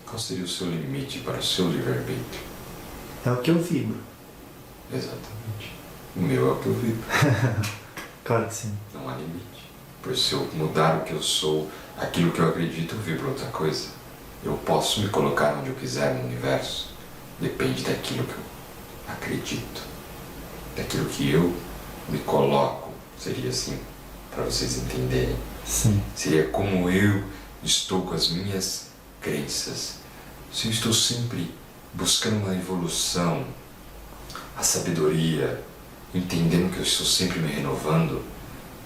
Qual seria o seu limite para o seu livre-arbítrio? É o que eu vibro. Exatamente. O meu é o que eu vivo. Claro que sim. Não há limite. Pois se eu mudar o que eu sou, aquilo que eu acredito, eu vibro outra coisa. Eu posso me colocar onde eu quiser no universo. Depende daquilo que eu acredito. Daquilo que eu me coloco. Seria assim, para vocês entenderem. Sim. Seria como eu estou com as minhas crenças. Se eu estou sempre buscando uma evolução, a sabedoria, entendendo que eu estou sempre me renovando,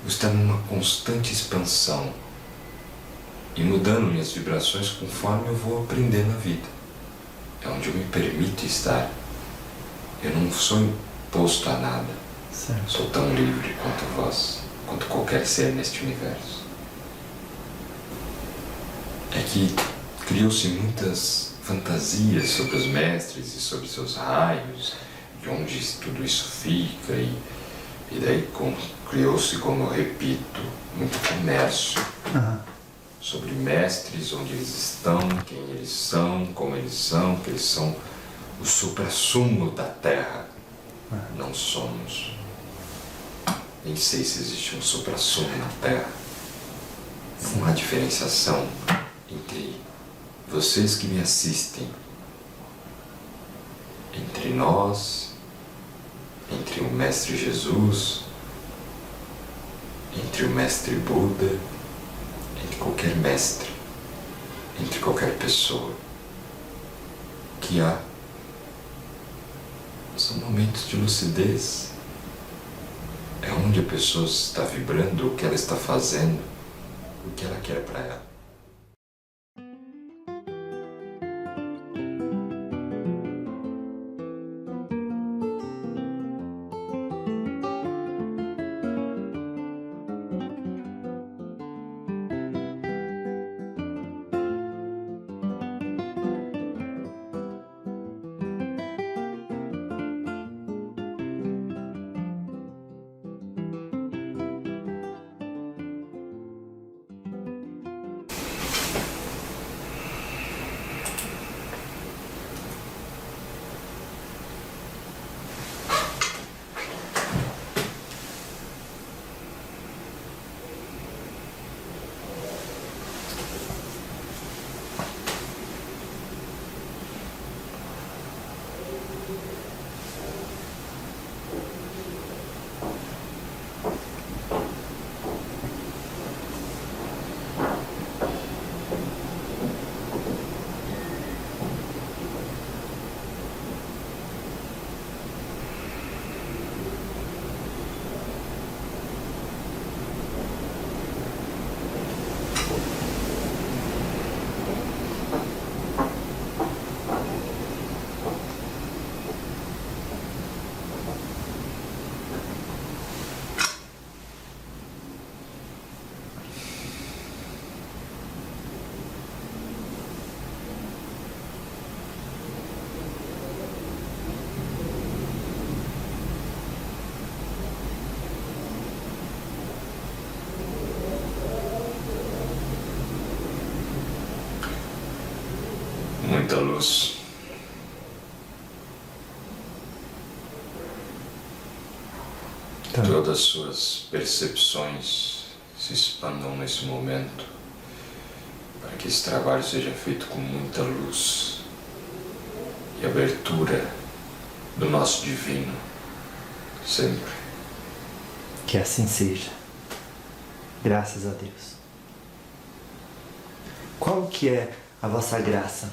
eu estou numa constante expansão e mudando minhas vibrações conforme eu vou aprendendo na vida. É onde eu me permito estar. Eu não sou imposto a nada. Certo. Sou tão livre quanto vós, quanto qualquer ser neste universo. É que criou-se muitas fantasias sobre os mestres e sobre seus raios, de onde tudo isso fica, e daí criou-se, como eu repito, muito comércio sobre mestres, onde eles estão, quem eles são, como eles são, que eles são o supra-sumo da Terra. Não somos. Nem sei se existe um supra-sumo na Terra. Não há diferenciação entre vocês que me assistem, entre nós, entre o Mestre Jesus, entre o Mestre Buda, entre qualquer mestre, entre qualquer pessoa. O que há são momentos de lucidez. É onde a pessoa está vibrando, o que ela está fazendo, o que ela quer para ela. Muita luz. Tá. Todas as suas percepções se expandam nesse momento, para que esse trabalho seja feito com muita luz e abertura do nosso divino, sempre. Que assim seja. Graças a Deus. Qual que é a vossa graça?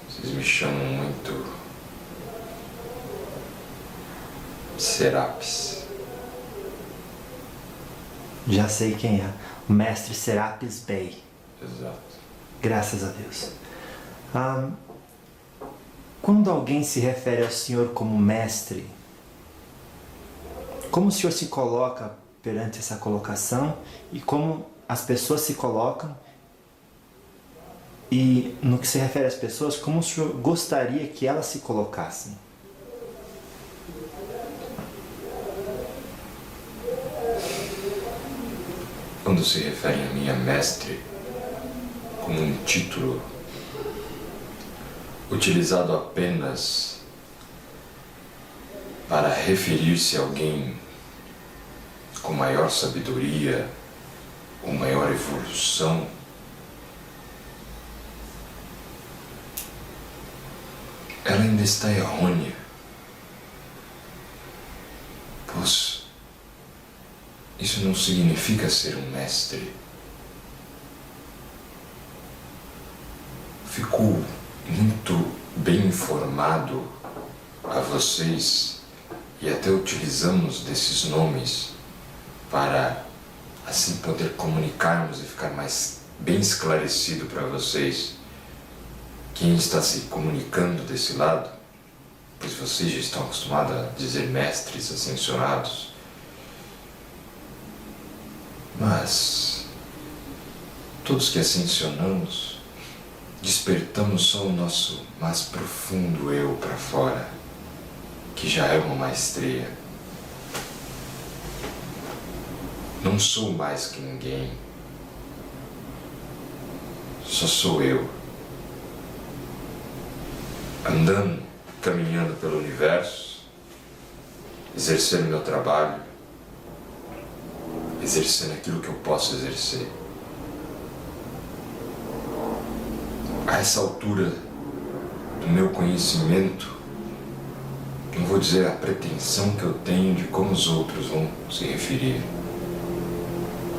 Vocês me chamam muito Serapis. Já sei quem é. O mestre Serapis Bey. Exato. Graças a Deus. Quando alguém se refere ao Senhor como mestre, como o Senhor se coloca perante essa colocação e como as pessoas se colocam? E no que se refere às pessoas, como o Senhor gostaria que elas se colocassem? Quando se refere a minha mestre, como um título utilizado apenas para referir-se a alguém com maior sabedoria ou maior evolução, ela ainda está errônea, pois isso não significa ser um mestre. Fico muito bem informado a vocês e até utilizamos desses nomes para assim poder comunicarmos e ficar mais bem esclarecido para vocês quem está se comunicando desse lado, pois vocês já estão acostumados a dizer mestres ascensionados. Mas todos que ascensionamos despertamos só o nosso mais profundo eu para fora, que já é uma maestria. Não sou mais que ninguém, só sou eu, andando, caminhando pelo universo, exercendo meu trabalho, exercendo aquilo que eu posso exercer. A essa altura do meu conhecimento, não vou dizer a pretensão que eu tenho de como os outros vão se referir,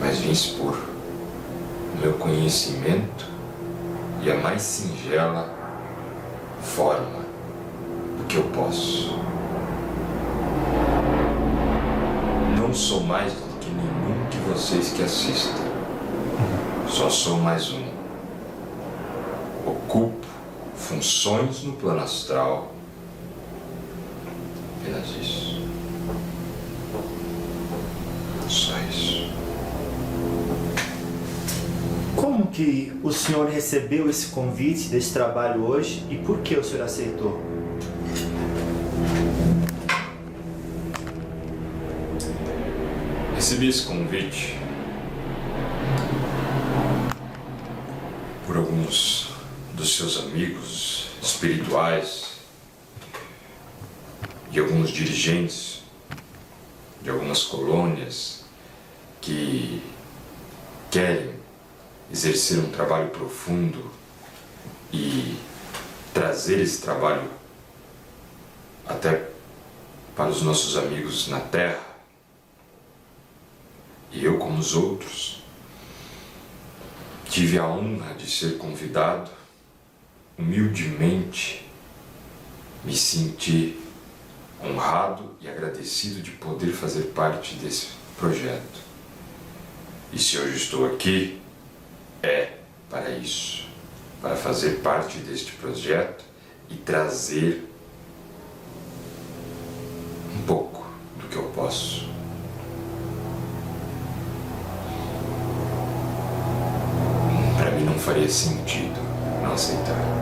mas vim expor o meu conhecimento e a mais singela forma do que eu posso. Não sou mais do que nenhum de vocês que assistem. Só sou mais um. Ocupo funções no plano astral. Apenas isso. Só isso. Como que o senhor recebeu esse convite desse trabalho hoje e por que o senhor aceitou? Recebi esse convite por alguns dos seus amigos espirituais e alguns dirigentes de algumas colônias que querem exercer um trabalho profundo e trazer esse trabalho até para os nossos amigos na Terra. E eu, como os outros, tive a honra de ser convidado, humildemente me senti honrado e agradecido de poder fazer parte desse projeto. E se hoje estou aqui, é para isso, para fazer parte deste projeto e trazer um pouco do que eu posso. Para mim não faria sentido não aceitar.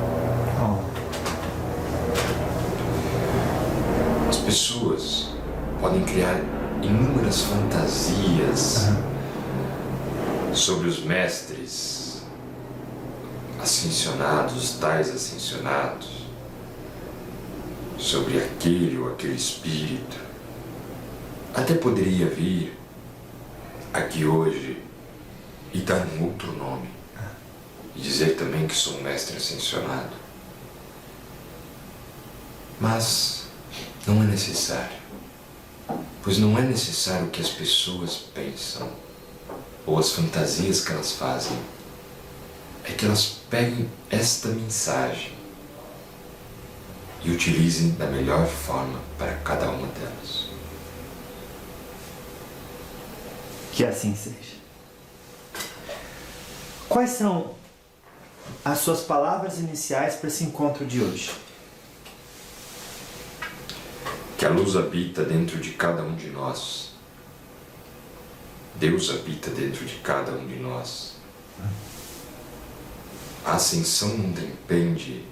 As pessoas podem criar inúmeras fantasias sobre os mestres ascensionados, tais ascensionados, sobre aquele ou aquele espírito. Até poderia vir aqui hoje e dar um outro nome e dizer também que sou um mestre ascensionado. Mas não é necessário, pois não é necessário o que as pessoas pensam ou as fantasias que elas fazem. É que elas peguem esta mensagem e utilizem da melhor forma para cada uma delas. Que assim seja. Quais são as suas palavras iniciais para esse encontro de hoje? Que a luz habita dentro de cada um de nós. Deus habita dentro de cada um de nós. A ascensão não depende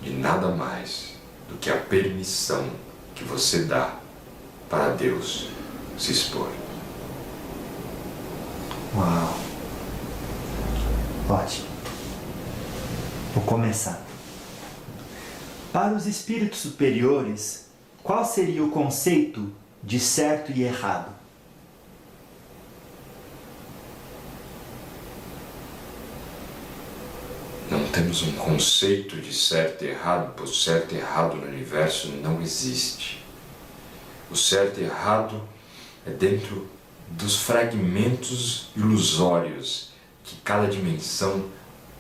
de nada mais do que a permissão que você dá para Deus se expor. Uau! Ótimo. Vou começar. Para os espíritos superiores, qual seria o conceito de certo e errado? Não temos um conceito de certo e errado, pois certo e errado no universo não existe. O certo e errado é dentro dos fragmentos ilusórios que cada dimensão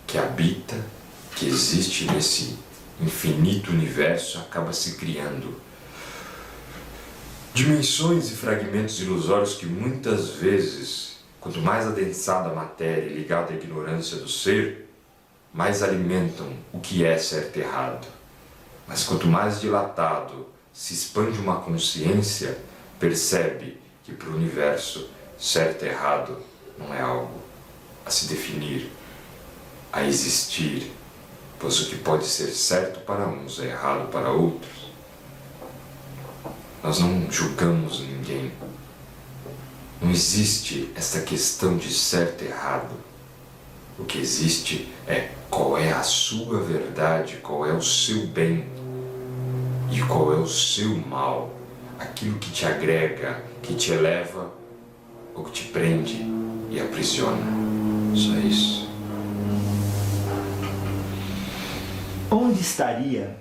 que habita, que existe nesse infinito universo, acaba se criando. Dimensões e fragmentos ilusórios que muitas vezes, quanto mais adensada a matéria e ligada à ignorância do ser, mais alimentam o que é certo e errado. Mas quanto mais dilatado se expande uma consciência, percebe que para o universo certo e errado não é algo a se definir, a existir, pois o que pode ser certo para uns é errado para outros. Nós não julgamos ninguém. Não existe essa questão de certo e errado. O que existe é qual é a sua verdade, qual é o seu bem e qual é o seu mal, aquilo que te agrega, que te eleva ou que te prende e aprisiona. Só isso. Onde estaria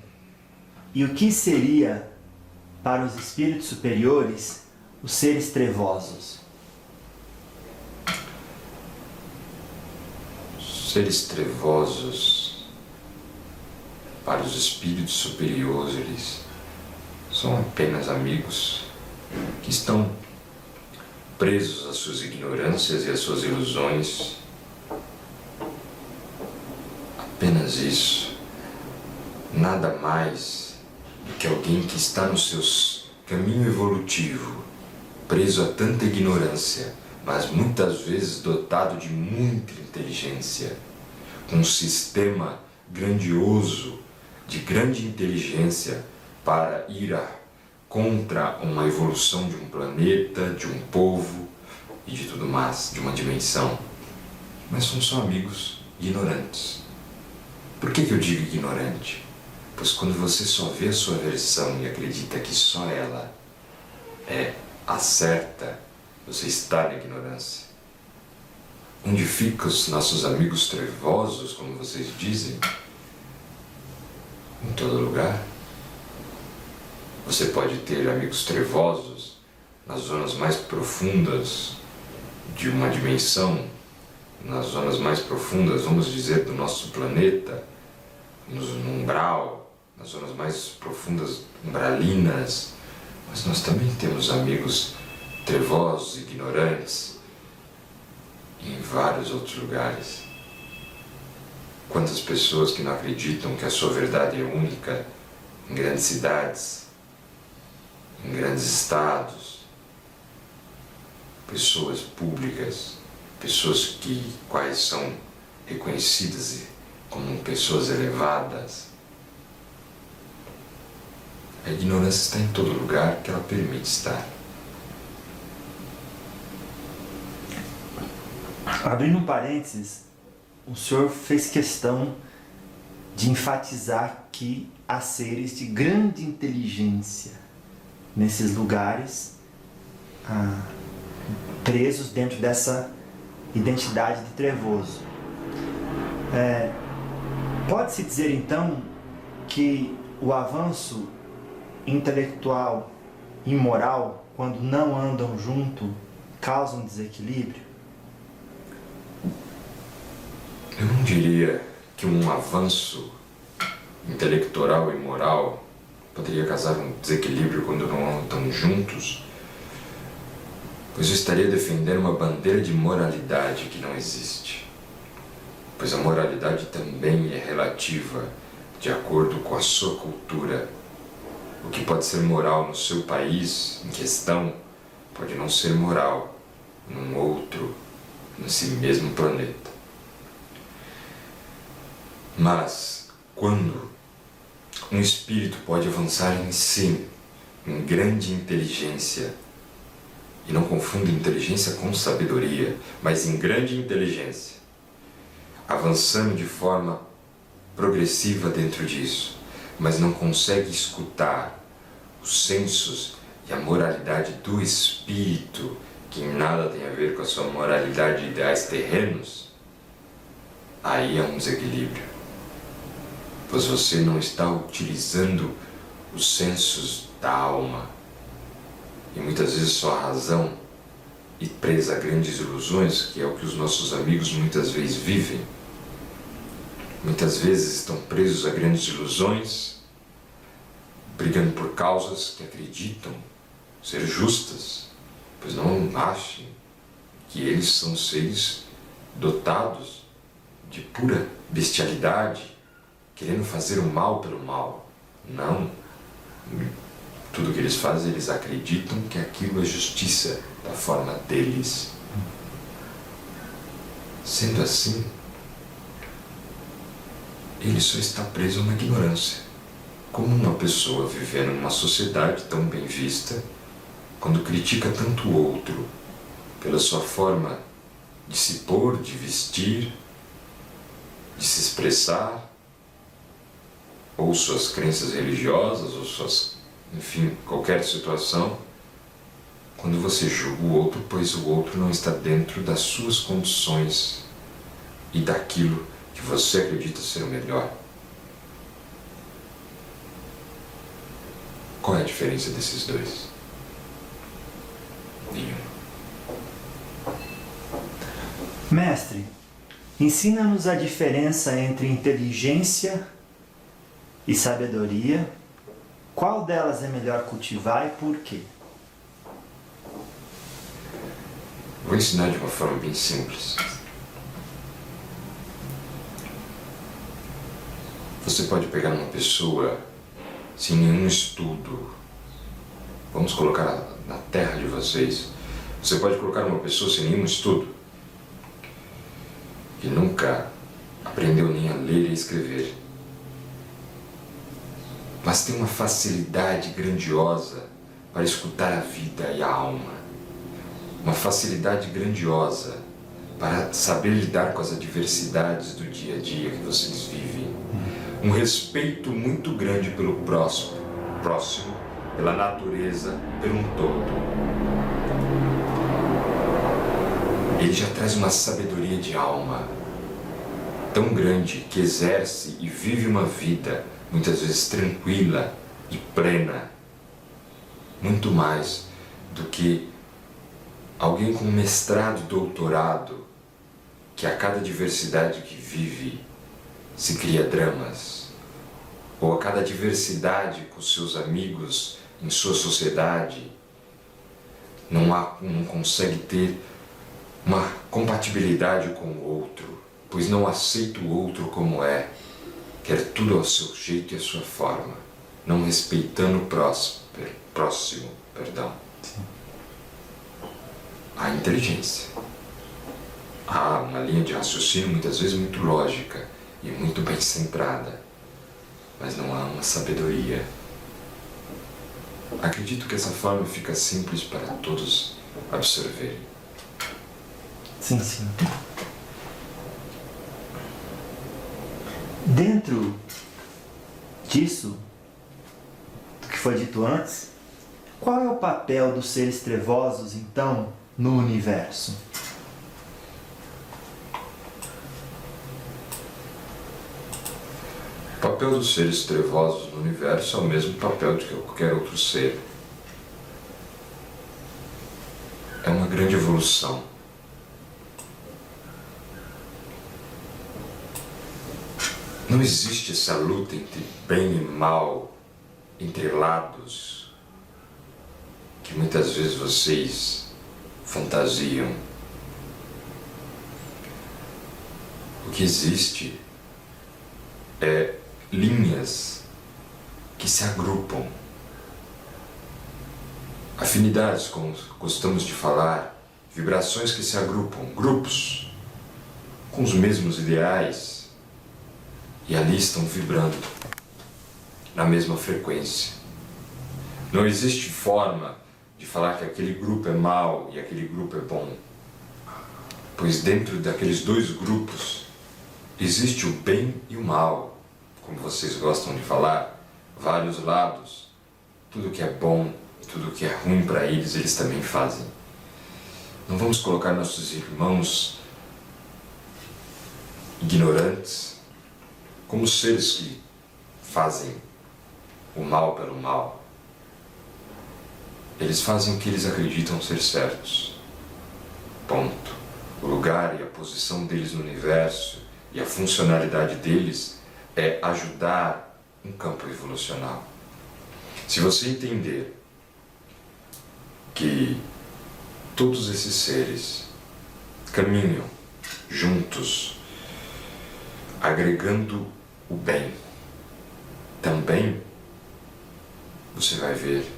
e o que seria para os espíritos superiores os seres trevosos? Seres trevosos, para os espíritos superiores, eles são apenas amigos que estão presos às suas ignorâncias e às suas ilusões. Apenas isso. Nada mais do que alguém que está no seu caminho evolutivo, preso a tanta ignorância, mas muitas vezes dotado de muita inteligência, com um sistema grandioso de grande inteligência para ir contra uma evolução de um planeta, de um povo e de tudo mais, de uma dimensão. Mas são só amigos ignorantes. Por que eu digo ignorante? Pois quando você só vê a sua versão e acredita que só ela é a certa, você está na ignorância. Onde ficam os nossos amigos trevosos, como vocês dizem? Em todo lugar. Você pode ter amigos trevosos nas zonas mais profundas de uma dimensão, nas zonas mais profundas, vamos dizer, do nosso planeta, no umbral, nas zonas mais profundas umbralinas, mas nós também temos amigos trevosos, ignorantes, em vários outros lugares. Quantas pessoas que não acreditam que a sua verdade é única em grandes cidades, em grandes estados, pessoas públicas, pessoas quais são reconhecidas como pessoas elevadas. A ignorância está em todo lugar que ela permite estar. Abrindo um parênteses, o senhor fez questão de enfatizar que há seres de grande inteligência nesses lugares, presos dentro dessa identidade de trevoso. Pode-se dizer então que o avanço intelectual e moral, quando não andam junto, causa um desequilíbrio? Eu não diria que um avanço intelectual e moral poderia causar um desequilíbrio quando não andam juntos, pois eu estaria defendendo uma bandeira de moralidade que não existe. Pois a moralidade também é relativa de acordo com a sua cultura. O que pode ser moral no seu país em questão pode não ser moral num outro, nesse mesmo planeta. Mas quando um espírito pode avançar em si, em grande inteligência, e não confunda inteligência com sabedoria, mas em grande inteligência, avançando de forma progressiva dentro disso, mas não consegue escutar os sensos e a moralidade do espírito, que nada tem a ver com a sua moralidade de ideais terrenos, aí é um desequilíbrio. Pois você não está utilizando os sensos da alma. E muitas vezes sua razão e presa a grandes ilusões, que é o que os nossos amigos muitas vezes vivem. Muitas vezes estão presos a grandes ilusões, brigando por causas que acreditam ser justas, pois não achem que eles são seres dotados de pura bestialidade, querendo fazer o mal pelo mal. Não. Tudo que eles fazem, eles acreditam que aquilo é justiça da forma deles. Sendo assim, ele só está preso a uma ignorância. Como uma pessoa vivendo numa sociedade tão bem vista, quando critica tanto o outro pela sua forma de se pôr, de vestir, de se expressar, ou suas crenças religiosas, ou suas, enfim, qualquer situação, quando você julga o outro, pois o outro não está dentro das suas condições e daquilo que você acredita ser o melhor. Qual é a diferença desses dois? Nenhuma. Mestre, ensina-nos a diferença entre inteligência e sabedoria. Qual delas é melhor cultivar e por quê? Vou ensinar de uma forma bem simples. Você pode pegar uma pessoa sem nenhum estudo. Vamos colocar na terra de vocês. Você pode colocar uma pessoa sem nenhum estudo, que nunca aprendeu nem a ler e escrever, mas tem uma facilidade grandiosa para escutar a vida e a alma. Uma facilidade grandiosa para saber lidar com as adversidades do dia a dia que vocês vivem. Um respeito muito grande pelo próximo, pela natureza, pelo todo. Ele já traz uma sabedoria de alma tão grande que exerce e vive uma vida muitas vezes tranquila e plena, muito mais do que alguém com mestrado e doutorado, que a cada diversidade que vive se cria dramas, ou a cada diversidade com seus amigos em sua sociedade não consegue ter uma compatibilidade com o outro, pois não aceita o outro como é, quer tudo ao seu jeito e à sua forma, não respeitando o próximo. Sim. Há inteligência, há uma linha de raciocínio muitas vezes muito lógica e muito bem centrada, mas não há uma sabedoria. Acredito que essa forma fica simples para todos absorverem. Sim, sim. Dentro disso, do que foi dito antes, qual é o papel dos seres trevosos, então, no universo? O papel dos seres trevosos no universo é o mesmo papel de qualquer outro ser. É uma grande evolução. Não existe essa luta entre bem e mal, entre lados, que muitas vezes vocês fantasiam. O que existe é linhas que se agrupam, afinidades, como gostamos de falar, vibrações que se agrupam, grupos com os mesmos ideais, e ali estão vibrando na mesma frequência. Não existe forma de falar que aquele grupo é mau e aquele grupo é bom, pois dentro daqueles dois grupos existe o bem e o mal, como vocês gostam de falar, vários lados. Tudo que é bom, tudo que é ruim para eles, eles também fazem. Não vamos colocar nossos irmãos ignorantes como seres que fazem o mal pelo mal. Eles fazem o que eles acreditam ser certos. Ponto. O lugar e a posição deles no universo e a funcionalidade deles é ajudar um campo evolucional. Se você entender que todos esses seres caminham juntos, agregando o bem, também você vai ver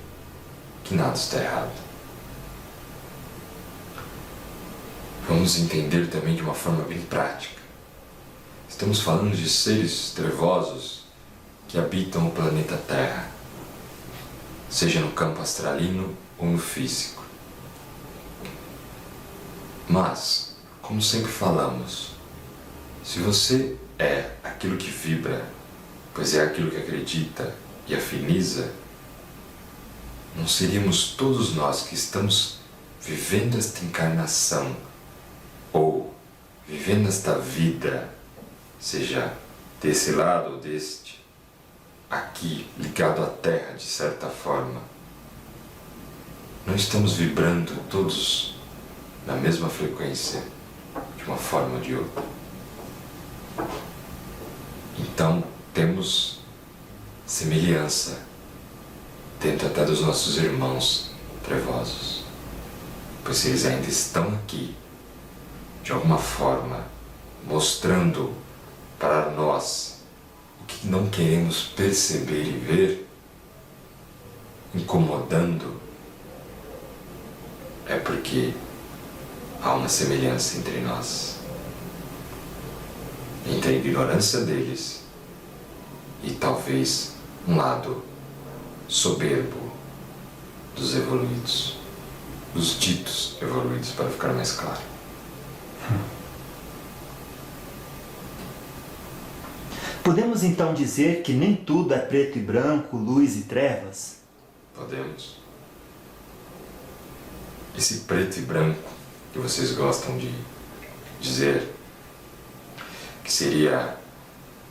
que nada está errado. Vamos entender também de uma forma bem prática. Estamos falando de seres trevosos que habitam o planeta Terra, seja no campo astralino ou no físico. Mas, como sempre falamos, se você é aquilo que vibra, pois é aquilo que acredita e afiniza, não seríamos todos nós que estamos vivendo esta encarnação ou vivendo esta vida, seja desse lado ou deste, aqui ligado à Terra de certa forma, não estamos vibrando todos na mesma frequência, de uma forma ou de outra. Então temos semelhança dentro até dos nossos irmãos trevosos, pois eles ainda estão aqui, de alguma forma, mostrando para nós o que não queremos perceber e ver, incomodando, é porque há uma semelhança entre nós, entre a ignorância deles e talvez um lado soberbo dos evoluídos, dos ditos evoluídos, para ficar mais claro. Podemos então dizer que nem tudo é preto e branco, luz e trevas? Podemos. Esse preto e branco que vocês gostam de dizer que seria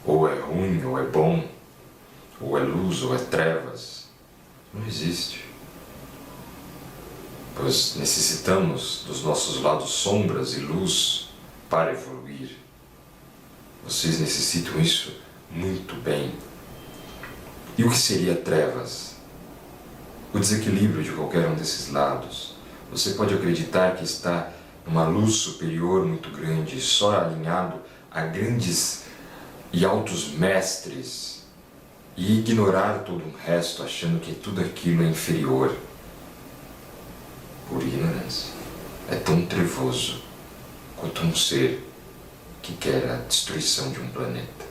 ou é ruim ou é bom, ou é luz ou é trevas, não existe. Pois necessitamos dos nossos lados sombras e luz para evoluir. Vocês necessitam isso muito bem. E o que seria trevas? O desequilíbrio de qualquer um desses lados. Você pode acreditar que está numa luz superior muito grande, só alinhado a grandes e altos mestres, e ignorar todo o resto, achando que tudo aquilo é inferior. Por ignorância. É tão trevoso quanto um ser que quer a destruição de um planeta,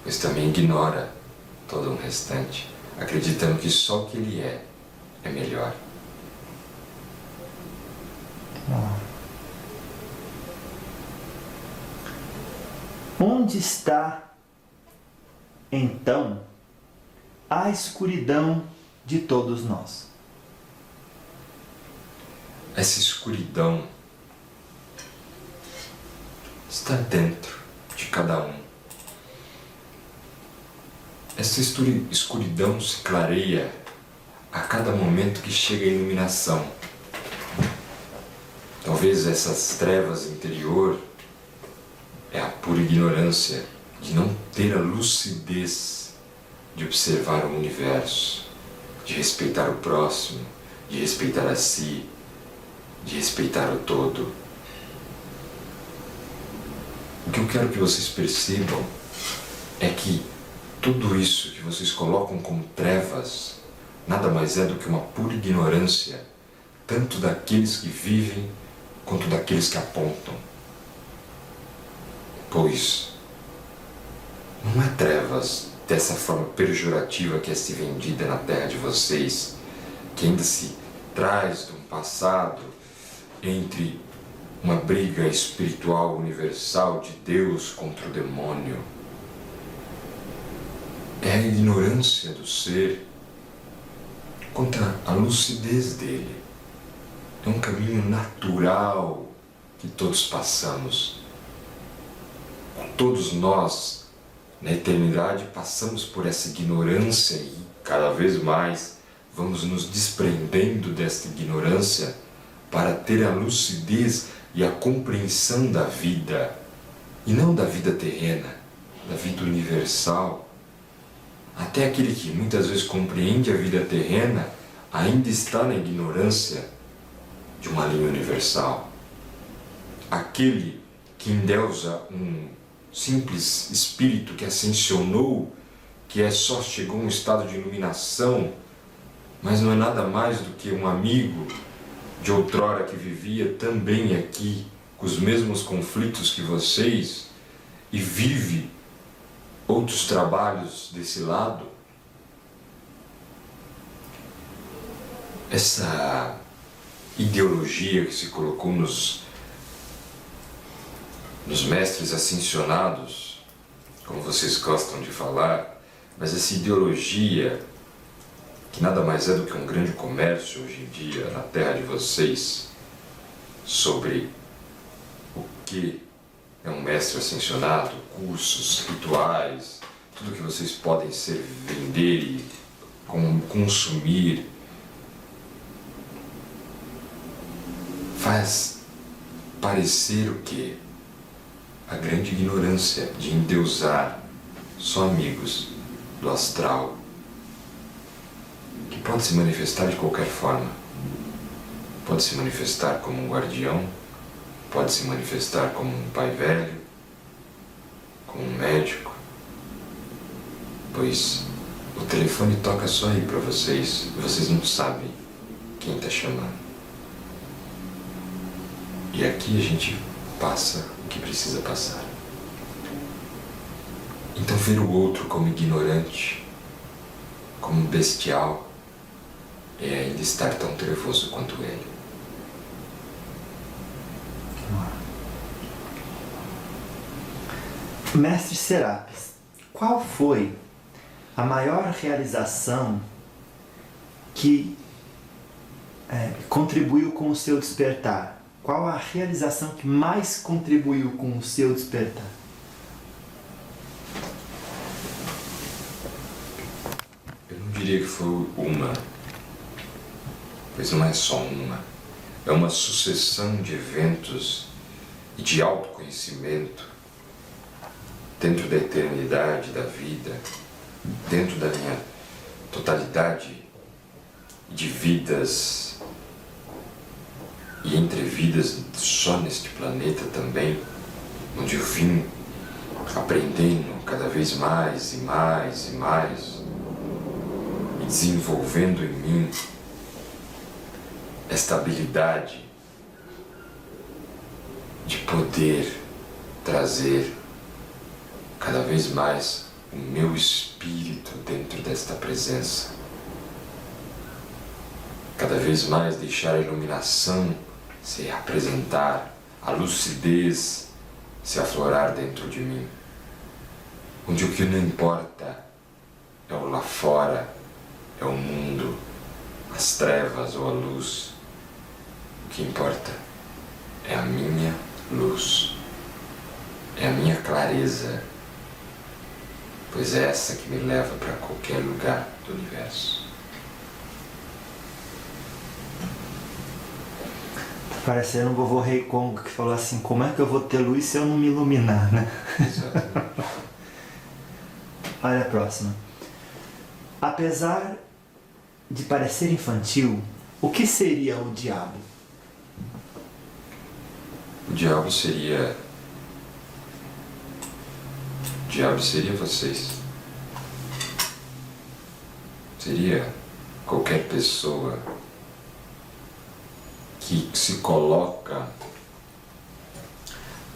pois também ignora todo o restante, acreditando que só o que ele é melhor. Onde está, então, a escuridão de todos nós? Essa escuridão está dentro de cada um. Essa escuridão se clareia a cada momento que chega a iluminação. Talvez essas trevas interior é a pura ignorância de não ter a lucidez de observar o universo, de respeitar o próximo, de respeitar a si, de respeitar o todo. O que eu quero que vocês percebam é que tudo isso que vocês colocam como trevas nada mais é do que uma pura ignorância, tanto daqueles que vivem quanto daqueles que apontam. Pois não é trevas dessa forma pejorativa que é se vendida na terra de vocês, que ainda se traz de um passado entre uma briga espiritual universal de Deus contra o demônio. é a ignorância do ser contra a lucidez dele. É um caminho natural que todos passamos. Todos nós, na eternidade, passamos por essa ignorância e cada vez mais vamos nos desprendendo desta ignorância para ter a lucidez e a compreensão da vida, e não da vida terrena, da vida universal. Até aquele que muitas vezes compreende a vida terrena ainda está na ignorância de uma linha universal. Aquele que endeusa um simples espírito que ascensionou, que só chegou a um estado de iluminação, mas não é nada mais do que um amigo de outrora que vivia também aqui, com os mesmos conflitos que vocês, e vive outros trabalhos desse lado. Essa ideologia que se colocou nos mestres ascensionados, como vocês gostam de falar, mas essa ideologia que nada mais é do que um grande comércio hoje em dia na terra de vocês sobre o que é um mestre ascensionado, cursos, rituais, tudo que vocês podem vender e consumir, faz parecer o quê? A grande ignorância de endeusar só amigos do astral, que pode se manifestar de qualquer forma. Pode se manifestar como um guardião, pode se manifestar como um pai velho, como um médico, pois o telefone toca só aí para vocês, e vocês não sabem quem está chamando. E aqui a gente passa o que precisa passar. Então ver o outro como ignorante, como bestial, é ainda estar tão trevoso quanto ele. Mestre Serapis, qual foi a maior realização que contribuiu com o seu despertar? Qual a realização que mais contribuiu com o seu despertar? Eu não diria que foi uma, pois não é só uma. É uma sucessão de eventos e de autoconhecimento dentro da eternidade da vida, dentro da minha totalidade de vidas e entre vidas só neste planeta também, onde eu vim aprendendo cada vez mais e mais e mais e desenvolvendo em mim esta habilidade de poder trazer cada vez mais o meu espírito dentro desta presença, cada vez mais deixar a iluminação se apresentar, a lucidez se aflorar dentro de mim, onde o que não importa é o lá fora, é o mundo, as trevas ou a luz. O que importa é a minha luz, é a minha clareza, pois é essa que me leva para qualquer lugar do universo. Parecendo um vovô Rei Congo que falou assim: como é que eu vou ter luz se eu não me iluminar, né? Exatamente. Olha a próxima. Apesar de parecer infantil, o que seria o diabo? O diabo seria vocês. Seria qualquer pessoa que se coloca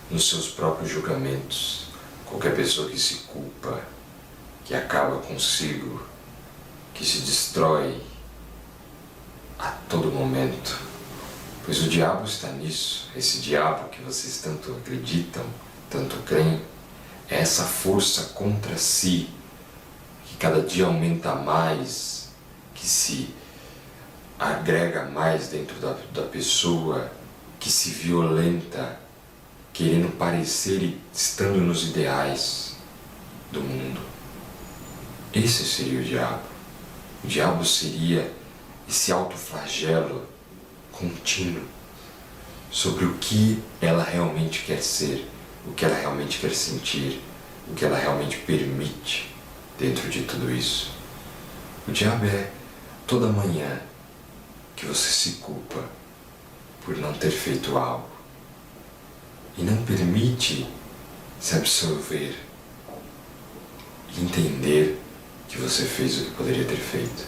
nos seus próprios julgamentos, qualquer pessoa que se culpa, que acaba consigo, que se destrói a todo momento. Pois o diabo está nisso, esse diabo que vocês tanto acreditam, tanto creem, é essa força contra si, que cada dia aumenta mais, que se agrega mais dentro da pessoa, que se violenta, querendo parecer e estando nos ideais do mundo. Esse seria o diabo. O diabo seria esse autoflagelo contínuo sobre o que ela realmente quer ser, o que ela realmente quer sentir, o que ela realmente permite dentro de tudo isso. O diabo é toda manhã que você se culpa por não ter feito algo e não permite se absolver e entender que você fez o que poderia ter feito.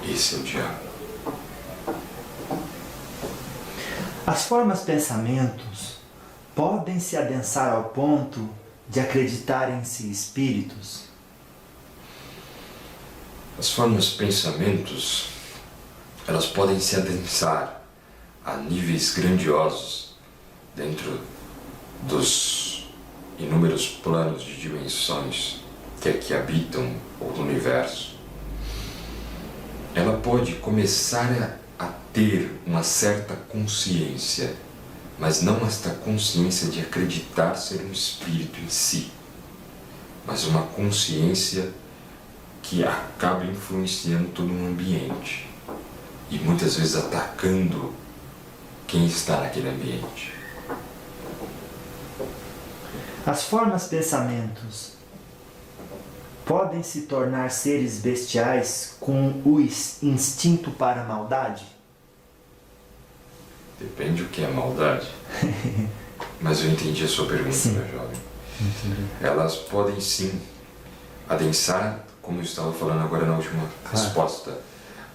Esse é o diabo. As formas pensamentos podem se adensar ao ponto de acreditar em si espíritos? As formas pensamentos, elas podem se adensar a níveis grandiosos dentro dos inúmeros planos de dimensões que aqui habitam o universo. Ela pode começar a ter uma certa consciência, mas não esta consciência de acreditar ser um espírito em si, mas uma consciência que acaba influenciando todo um ambiente e muitas vezes atacando quem está naquele ambiente. As formas pensamentos podem se tornar seres bestiais com o instinto para a maldade? Depende o que é maldade. Mas eu entendi a sua pergunta, Sim. meu jovem. Elas podem sim adensar, como eu estava falando agora na última resposta,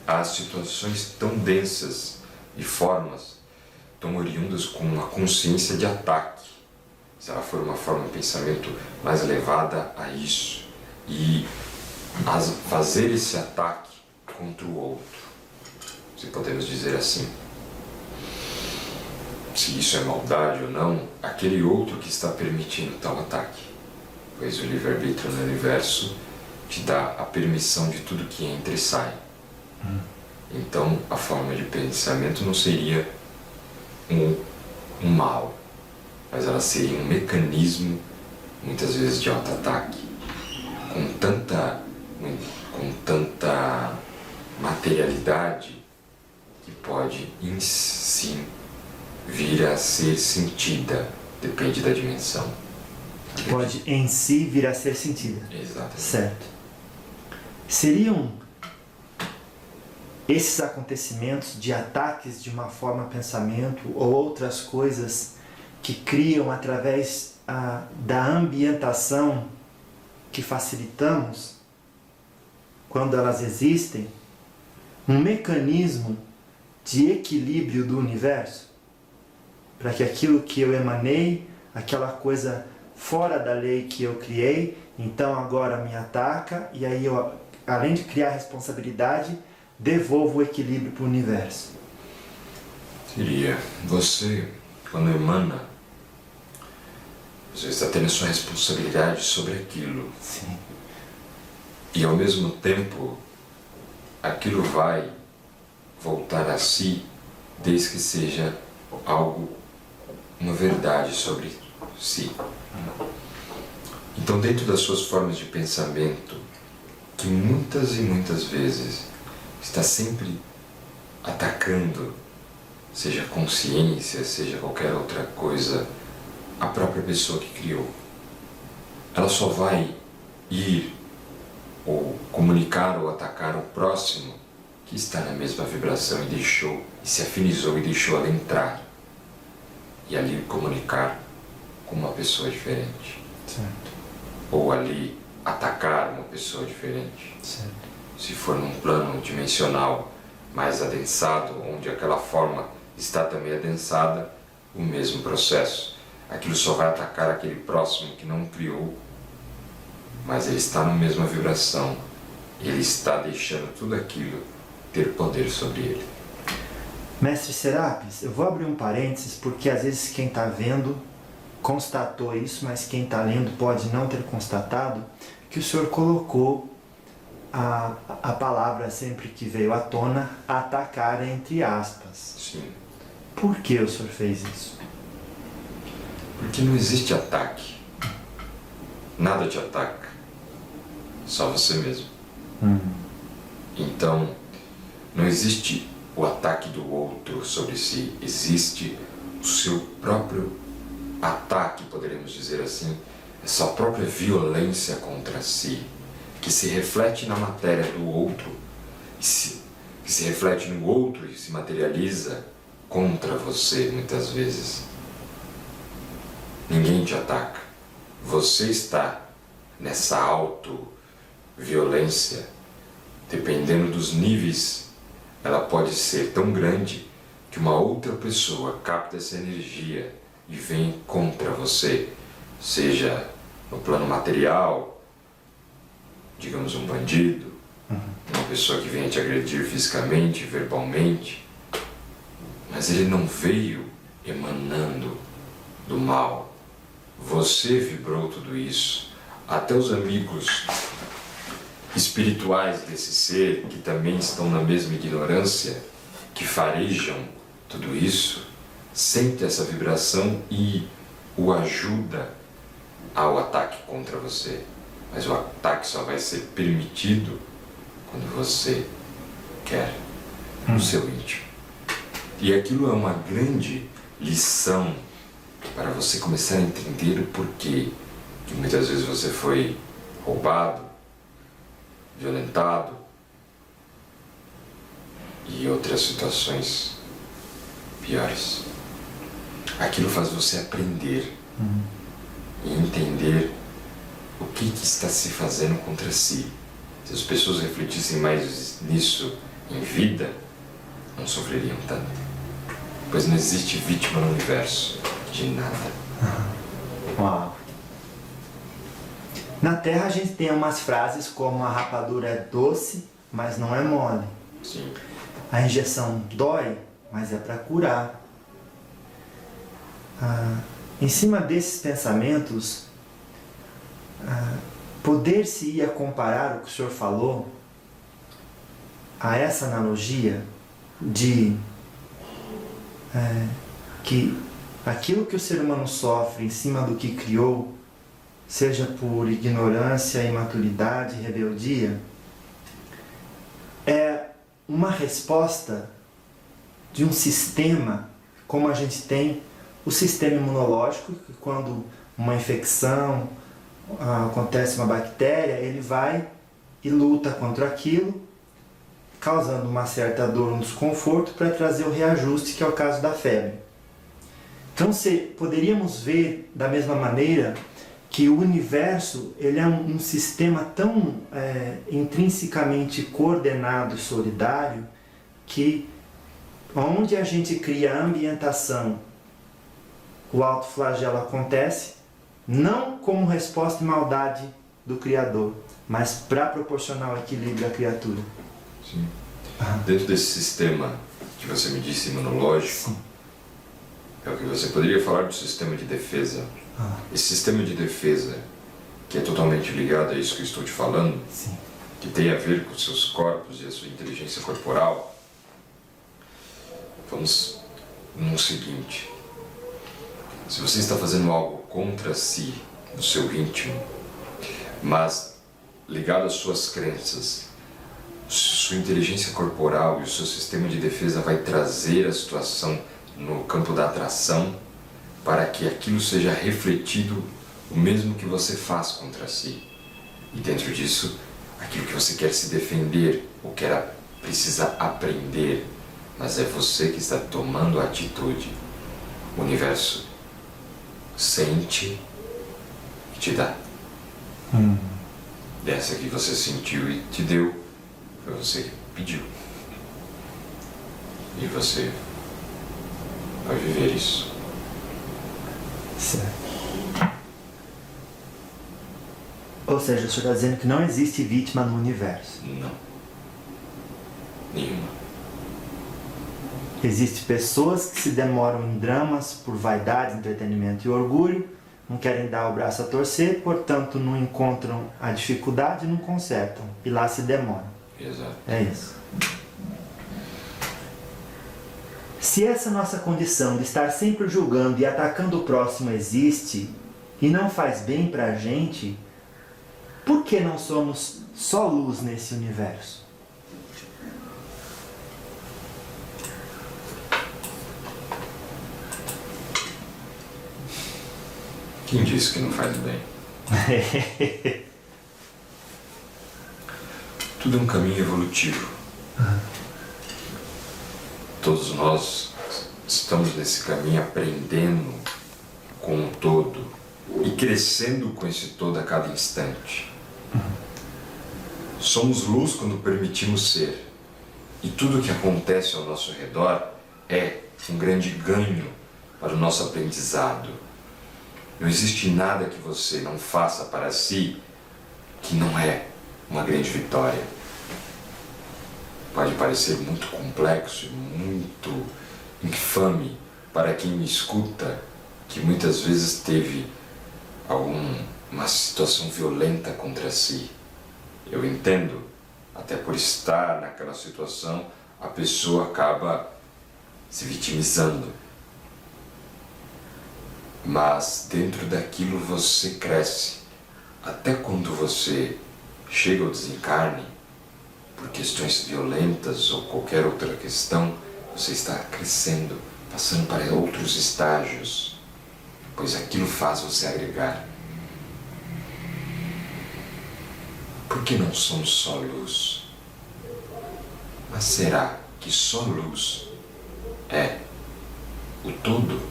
a situações tão densas e formas tão oriundas com uma consciência de ataque. Se ela for uma forma de pensamento mais elevada a isso. E fazer esse ataque contra o outro, se podemos dizer assim. Se isso é maldade ou não, aquele outro que está permitindo tal ataque. Pois o livre-arbítrio no universo te dá a permissão de tudo que entra e sai. Então a forma de pensamento não seria um mal, mas ela seria um mecanismo, muitas vezes de auto-ataque, com tanta materialidade que pode sim vir a ser sentida, depende da dimensão. Que pode em si vir a ser sentida. Exatamente. Certo. Seriam esses acontecimentos de ataques de uma forma pensamento ou outras coisas que criam através da ambientação que facilitamos, quando elas existem, um mecanismo de equilíbrio do universo, para que aquilo que eu emanei, aquela coisa fora da lei que eu criei, então agora me ataca, e aí eu, além de criar responsabilidade, devolvo o equilíbrio para o universo. Seria, você, quando emana, você está tendo a sua responsabilidade sobre aquilo. Sim. E ao mesmo tempo, aquilo vai voltar a si, desde que seja algo, uma verdade sobre si. Então, dentro das suas formas de pensamento, que muitas e muitas vezes está sempre atacando, seja consciência, seja qualquer outra coisa, a própria pessoa que criou. Ela só vai ir ou comunicar ou atacar o próximo que está na mesma vibração e se afinizou e deixou ela entrar e ali comunicar com uma pessoa diferente. Certo. Ou ali atacar uma pessoa diferente. Certo. Se for num plano dimensional mais adensado, onde aquela forma está também adensada, o mesmo processo. Aquilo só vai atacar aquele próximo que não criou, mas ele está na mesma vibração. Ele está deixando tudo aquilo ter poder sobre ele. Mestre Serapis, eu vou abrir um parênteses porque às vezes quem está vendo constatou isso, mas quem está lendo pode não ter constatado que o senhor colocou a palavra sempre que veio à tona, atacar entre aspas. Sim. Por que o senhor fez isso? Porque não existe ataque. Nada te ataca. Só você mesmo. Então, não existe o ataque do outro sobre si. Existe o seu próprio ataque, poderíamos dizer assim, a sua própria violência contra si, que se reflete na matéria do outro, que se reflete no outro e se materializa contra você, muitas vezes. Ninguém te ataca. Você está nessa auto-violência, dependendo dos níveis, ela pode ser tão grande que uma outra pessoa capta essa energia e vem contra você, seja no plano material, digamos um bandido, uma pessoa que venha te agredir fisicamente, verbalmente, mas ele não veio emanando do mal. Você vibrou tudo isso. Até os amigos espirituais desse ser, que também estão na mesma ignorância, que farejam tudo isso, sente essa vibração e o ajuda ao ataque contra você. Mas o ataque só vai ser permitido quando você quer, no seu íntimo. E aquilo é uma grande lição para você começar a entender o porquê que muitas vezes você foi roubado, violentado e outras situações piores. Aquilo faz você aprender e entender o que está se fazendo contra si. Se as pessoas refletissem mais nisso em vida, não sofreriam tanto. Pois não existe vítima no universo de nada. Uau! Na Terra a gente tem umas frases como a rapadura é doce, mas não é mole. Sim. A injeção dói, mas é para curar. Em cima desses pensamentos, poder-se-ia comparar o que o senhor falou a essa analogia de que aquilo que o ser humano sofre em cima do que criou, seja por ignorância, imaturidade, rebeldia, é uma resposta de um sistema, como a gente tem o sistema imunológico, que quando uma infecção, acontece uma bactéria, ele vai e luta contra aquilo, causando uma certa dor, um desconforto, para trazer o reajuste, que é o caso da febre. Então, poderíamos ver da mesma maneira que o universo ele é um sistema tão intrinsecamente coordenado e solidário que onde a gente cria a ambientação, o autoflagelo acontece, não como resposta de maldade do Criador, mas para proporcionar o equilíbrio à criatura. Sim. Dentro desse sistema que você me disse, imunológico, é o que você poderia falar do sistema de defesa. Esse sistema de defesa, que é totalmente ligado a isso que eu estou te falando, Sim. que tem a ver com os seus corpos e a sua inteligência corporal, vamos no seguinte: se você está fazendo algo contra si, no seu íntimo, mas ligado às suas crenças, sua inteligência corporal e o seu sistema de defesa vai trazer a situação no campo da atração para que aquilo seja refletido o mesmo que você faz contra si. E dentro disso, aquilo que você quer se defender ou precisa aprender, mas é você que está tomando a atitude. O universo sente e te dá. Dessa que você sentiu e te deu, foi você que pediu. E você vai viver isso. Certo. Ou seja, o senhor está dizendo que não existe vítima no universo. Não. Nenhuma. Existem pessoas que se demoram em dramas por vaidade, entretenimento e orgulho, não querem dar o braço a torcer, portanto não encontram a dificuldade e não consertam. E lá se demoram. Exato. É isso. Se essa nossa condição de estar sempre julgando e atacando o próximo existe e não faz bem pra gente, por que não somos só luz nesse universo? Quem disse que não faz bem? Tudo é um caminho evolutivo. Todos nós estamos nesse caminho aprendendo com o todo e crescendo com esse todo a cada instante. Somos luz quando permitimos ser. E tudo o que acontece ao nosso redor é um grande ganho para o nosso aprendizado. Não existe nada que você não faça para si que não é uma grande vitória. Pode parecer muito complexo e muito infame para quem me escuta, que muitas vezes teve uma situação violenta contra si. Eu entendo, até por estar naquela situação, a pessoa acaba se vitimizando. Mas dentro daquilo você cresce. Até quando você chega ao desencarne, por questões violentas ou qualquer outra questão, você está crescendo, passando para outros estágios, pois aquilo faz você agregar. Por que não somos só luz? Mas será que só luz é o todo?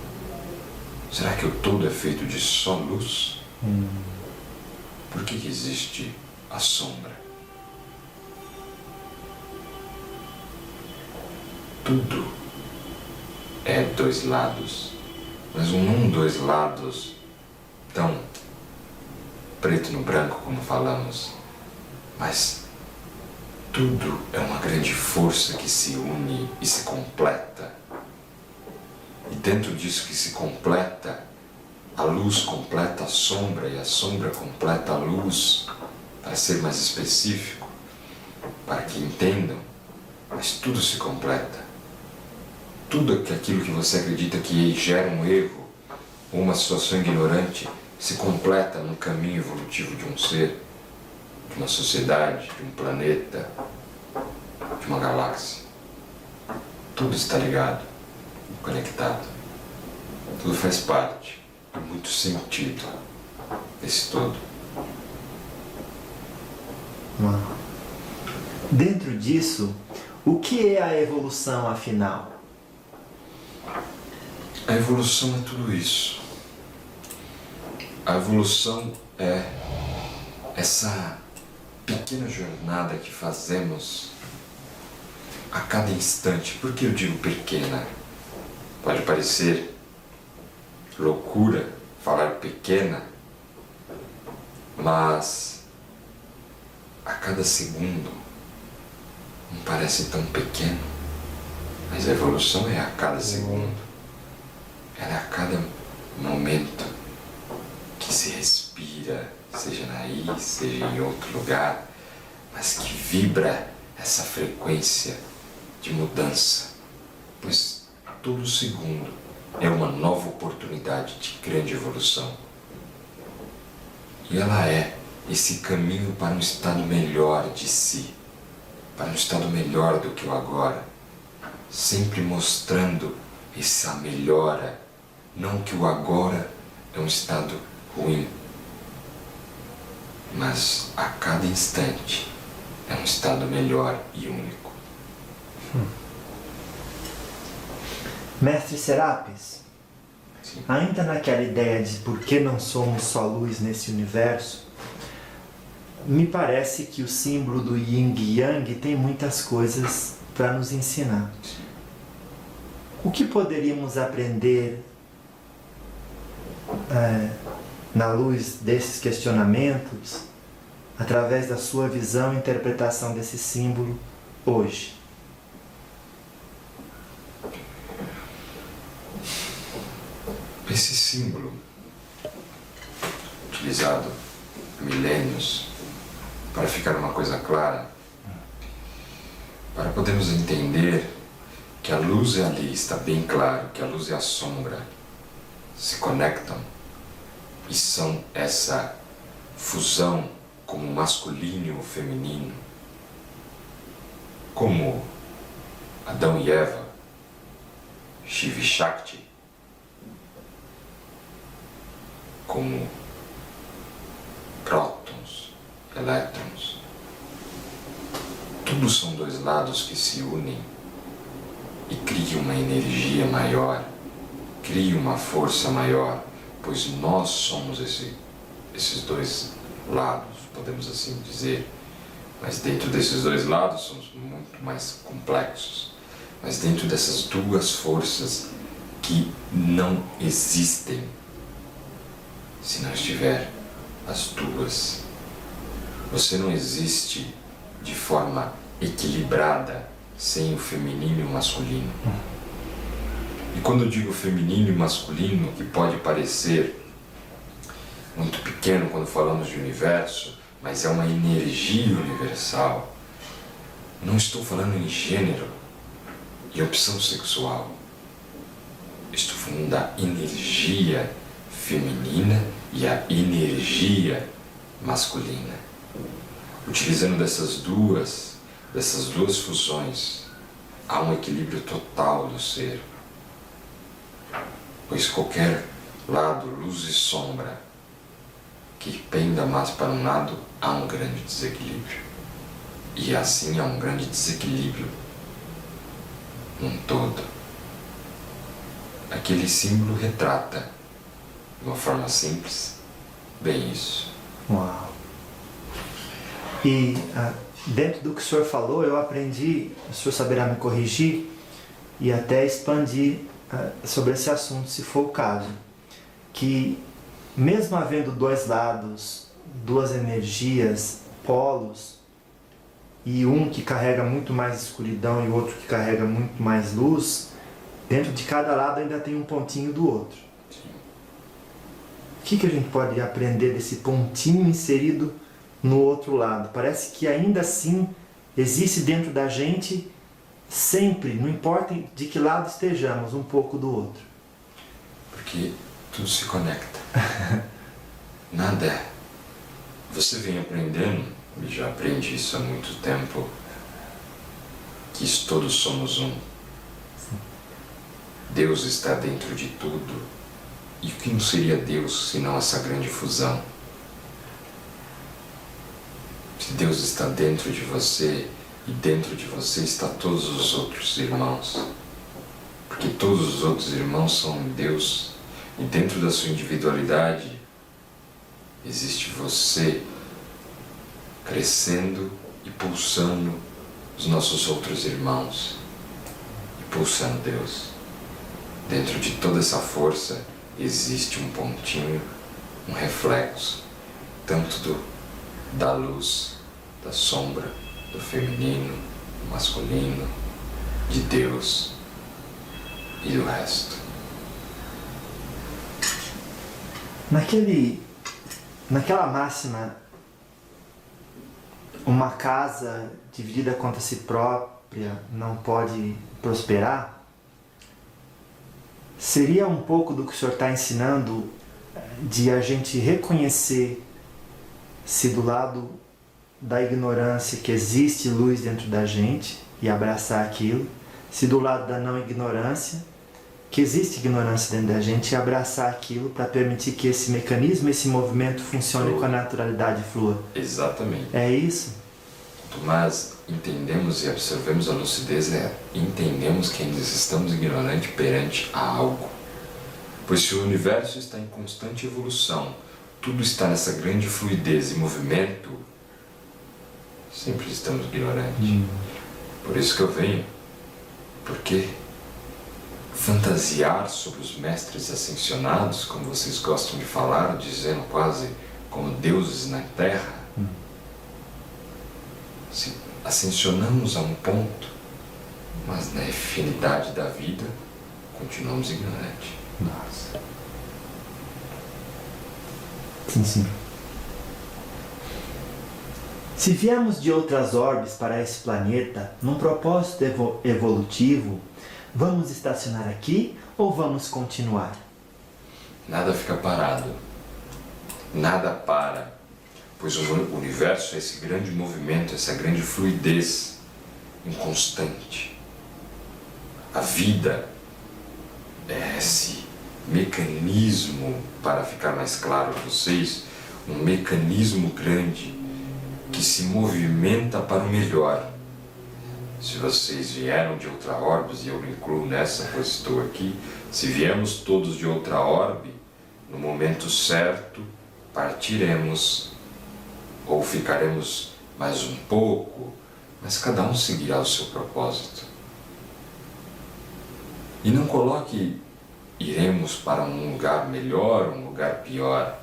Será que o todo é feito de só luz? Por que existe a sombra? Tudo é dois lados, mas não dois lados tão preto no branco como falamos, mas tudo é uma grande força que se une e se completa. E dentro disso que se completa, a luz completa a sombra e a sombra completa a luz, para ser mais específico, para que entendam, mas tudo se completa. Tudo aquilo que você acredita que gera um erro ou uma situação ignorante se completa no caminho evolutivo de um ser, de uma sociedade, de um planeta, de uma galáxia. Tudo está ligado, conectado. Tudo faz parte, tem muito sentido desse todo. Dentro disso, o que é a evolução afinal? A evolução é tudo isso. A evolução é essa pequena jornada que fazemos a cada instante. Por que eu digo pequena? Pode parecer loucura falar pequena, mas a cada segundo não parece tão pequeno, mas a evolução é a cada segundo, ela é a cada momento que se respira, seja naí, seja em outro lugar, mas que vibra essa frequência de mudança, pois todo segundo é uma nova oportunidade de grande evolução. E ela é esse caminho para um estado melhor de si, para um estado melhor do que o agora, sempre mostrando essa melhora, não que o agora é um estado ruim, mas a cada instante é um estado melhor e único. Mestre Serapis, Sim. ainda naquela ideia de por que não somos só luz nesse universo, me parece que o símbolo do Yin e Yang tem muitas coisas para nos ensinar. O que poderíamos aprender na luz desses questionamentos, através da sua visão e interpretação desse símbolo hoje? Esse símbolo utilizado há milênios para ficar uma coisa clara, para podermos entender que a luz e ali está bem claro, que a luz e a sombra se conectam e são essa fusão como masculino e o feminino, como Adão e Eva, Shiva e Shakti, como prótons, elétrons. Tudo são dois lados que se unem e criam uma energia maior, criam uma força maior, pois nós somos esses dois lados, podemos assim dizer. Mas dentro desses dois lados somos muito mais complexos. Mas dentro dessas duas forças que não existem se não estiver as duas. Você não existe de forma equilibrada sem o feminino e o masculino. E quando eu digo feminino e masculino, que pode parecer muito pequeno quando falamos de universo, mas é uma energia universal. Não estou falando em gênero e opção sexual. Estou falando da energia feminina e a energia masculina. Utilizando dessas duas fusões, há um equilíbrio total do ser. Pois qualquer lado, luz e sombra, que penda mais para um lado, há um grande desequilíbrio. E assim há um grande desequilíbrio num todo. Aquele símbolo retrata, de uma forma simples, bem isso. Uau! E dentro do que o senhor falou, eu aprendi, o senhor saberá me corrigir e até expandir sobre esse assunto, se for o caso, que mesmo havendo dois lados, duas energias, polos, e um que carrega muito mais escuridão e outro que carrega muito mais luz, dentro de cada lado ainda tem um pontinho do outro. Sim. O que a gente pode aprender desse pontinho inserido no outro lado? Parece que ainda assim existe dentro da gente sempre, não importa de que lado estejamos, um pouco do outro. Porque tudo se conecta. Nada é. Você vem aprendendo, e já aprende isso há muito tempo, que todos somos um. Deus está dentro de tudo. E o que não seria Deus senão essa grande fusão? Se Deus está dentro de você, e dentro de você está todos os outros irmãos. Porque todos os outros irmãos são Deus. E dentro da sua individualidade existe você crescendo e pulsando os nossos outros irmãos. E pulsando Deus. Dentro de toda essa força existe um pontinho, um reflexo, tanto da luz, da sombra, do feminino, do masculino, de Deus e do resto. Naquela máxima, uma casa dividida contra si própria não pode prosperar, seria um pouco do que o senhor está ensinando, de a gente reconhecer se do lado da ignorância que existe luz dentro da gente e abraçar aquilo, se do lado da não ignorância que existe ignorância dentro da gente e abraçar aquilo para permitir que esse mecanismo, esse movimento funcione com a naturalidade e flua. Exatamente. É isso? Quanto mais entendemos e absorvemos a lucidez, entendemos que ainda estamos ignorantes perante a algo. Pois se o universo está em constante evolução, tudo está nessa grande fluidez e movimento, sempre estamos ignorantes. Por isso que eu venho. Porque fantasiar sobre os mestres ascensionados, como vocês gostam de falar, dizendo quase como deuses na Terra, se ascensionamos a um ponto, mas na infinidade da vida continuamos ignorantes. Nossa. Sim, sim. Se viemos de outras orbes para esse planeta, num propósito evolutivo, vamos estacionar aqui ou vamos continuar? Nada fica parado. Nada para. Pois o universo é esse grande movimento, essa grande fluidez inconstante. A vida é esse mecanismo, para ficar mais claro para vocês, um mecanismo grande que se movimenta para o melhor. Se vocês vieram de outra orbe, e eu me incluo nessa, pois estou aqui, se viemos todos de outra orbe, no momento certo partiremos ou ficaremos mais um pouco, mas cada um seguirá o seu propósito. E não coloque iremos para um lugar melhor, um lugar pior.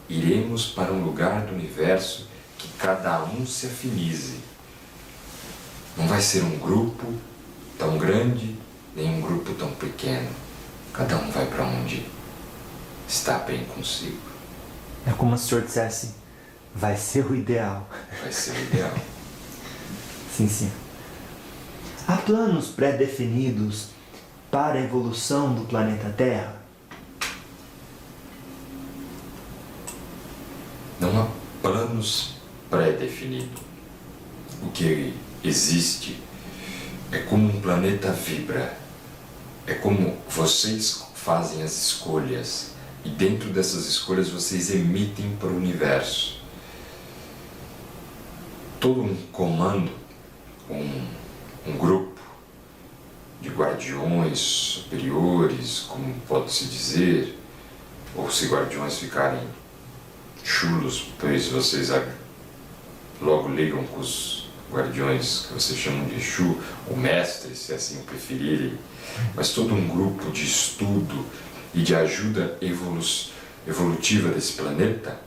Iremos para um lugar do universo que cada um se afinize. Não vai ser um grupo tão grande, nem um grupo tão pequeno. Cada um vai para onde está bem consigo. É como se o senhor dissesse, vai ser o ideal. Vai ser o ideal. Sim, sim. Há planos pré-definidos para a evolução do planeta Terra? Não há planos pré-definidos. O que existe é como um planeta vibra. É como vocês fazem as escolhas. E dentro dessas escolhas vocês emitem para o universo. Todo um comando, um grupo de guardiões superiores, como pode-se dizer, ou se guardiões ficarem chulos, pois vocês logo ligam com os guardiões que vocês chamam de Exu, ou mestres, se assim preferirem, mas todo um grupo de estudo e de ajuda evolutiva desse planeta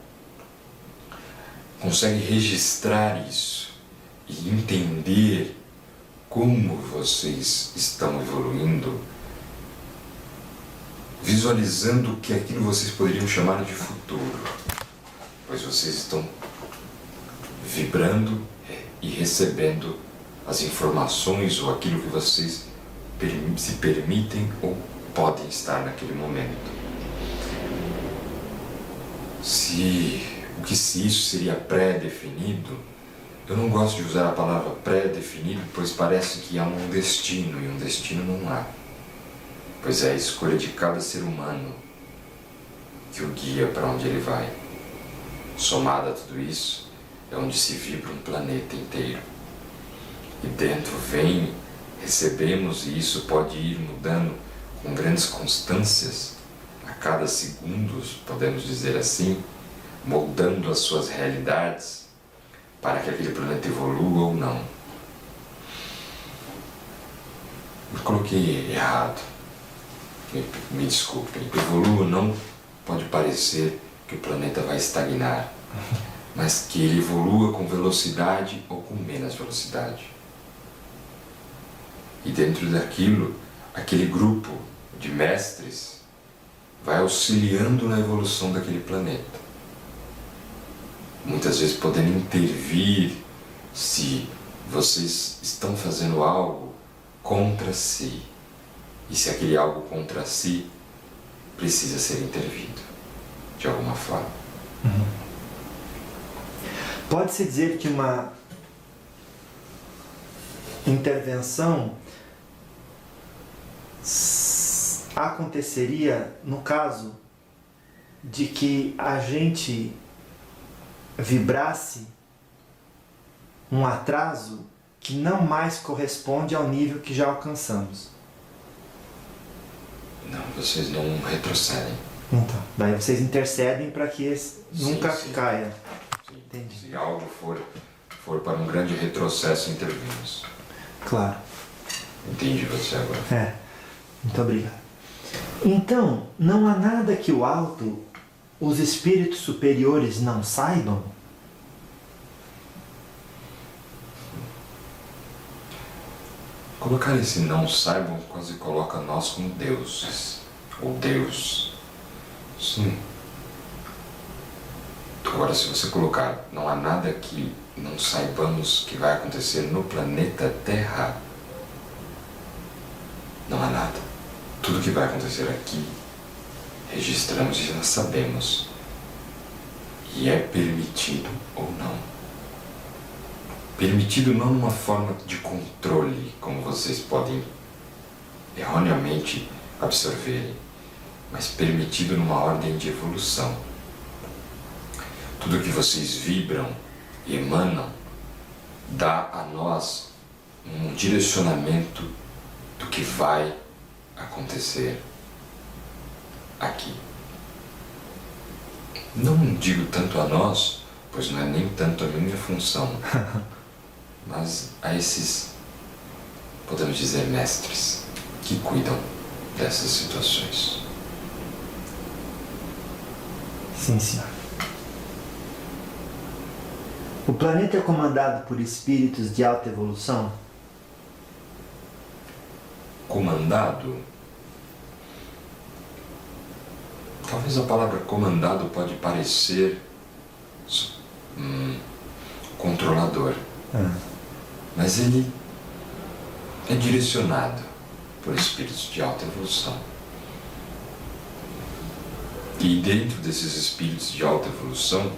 consegue registrar isso e entender como vocês estão evoluindo, visualizando que aquilo vocês poderiam chamar de futuro, pois vocês estão vibrando e recebendo as informações ou aquilo que vocês se permitem ou podem estar naquele momento. Se isso seria pré-definido, eu não gosto de usar a palavra pré-definido, pois parece que há um destino, e um destino não há. Pois é a escolha de cada ser humano que o guia para onde ele vai. Somado a tudo isso, é onde se vibra um planeta inteiro. E dentro recebemos, e isso pode ir mudando com grandes constâncias, a cada segundo, podemos dizer assim, moldando as suas realidades, para que aquele planeta evolua ou não. Eu coloquei errado. Me desculpem. Evolua ou não, pode parecer que o planeta vai estagnar, mas que ele evolua com velocidade ou com menos velocidade. E dentro daquilo, aquele grupo de mestres vai auxiliando na evolução daquele planeta. Muitas vezes podendo intervir se vocês estão fazendo algo contra si. E se aquele algo contra si precisa ser intervido de alguma forma. Uhum. Pode-se dizer que uma intervenção aconteceria no caso de que a gente vibrasse um atraso que não mais corresponde ao nível que já alcançamos. Não, vocês não retrocedem. Então, daí vocês intercedem para que esse nunca sim. caia. Sim. Entendi. Se algo for para um grande retrocesso, intervimos. Claro. Entendi você agora. É. Muito obrigado. Então, não há nada que o alto, os espíritos superiores não saibam? Colocar esse não saibam quase coloca nós como deuses, ou Deus. Sim. Agora, se você colocar, não há nada que não saibamos que vai acontecer no planeta Terra, não há nada. Tudo que vai acontecer aqui, registramos e já sabemos. E é permitido ou não. Permitido não numa forma de controle, como vocês podem erroneamente absorverem, mas permitido numa ordem de evolução. Tudo que vocês vibram e emanam dá a nós um direcionamento do que vai acontecer aqui. Não digo tanto a nós, pois não é nem tanto a minha função, mas a esses, podemos dizer, mestres que cuidam dessas situações. Sim, senhor. O planeta é comandado por espíritos de alta evolução? Comandado? Talvez a palavra comandado pode parecer controlador, mas ele é direcionado por espíritos de alta evolução. E dentro desses espíritos de alta evolução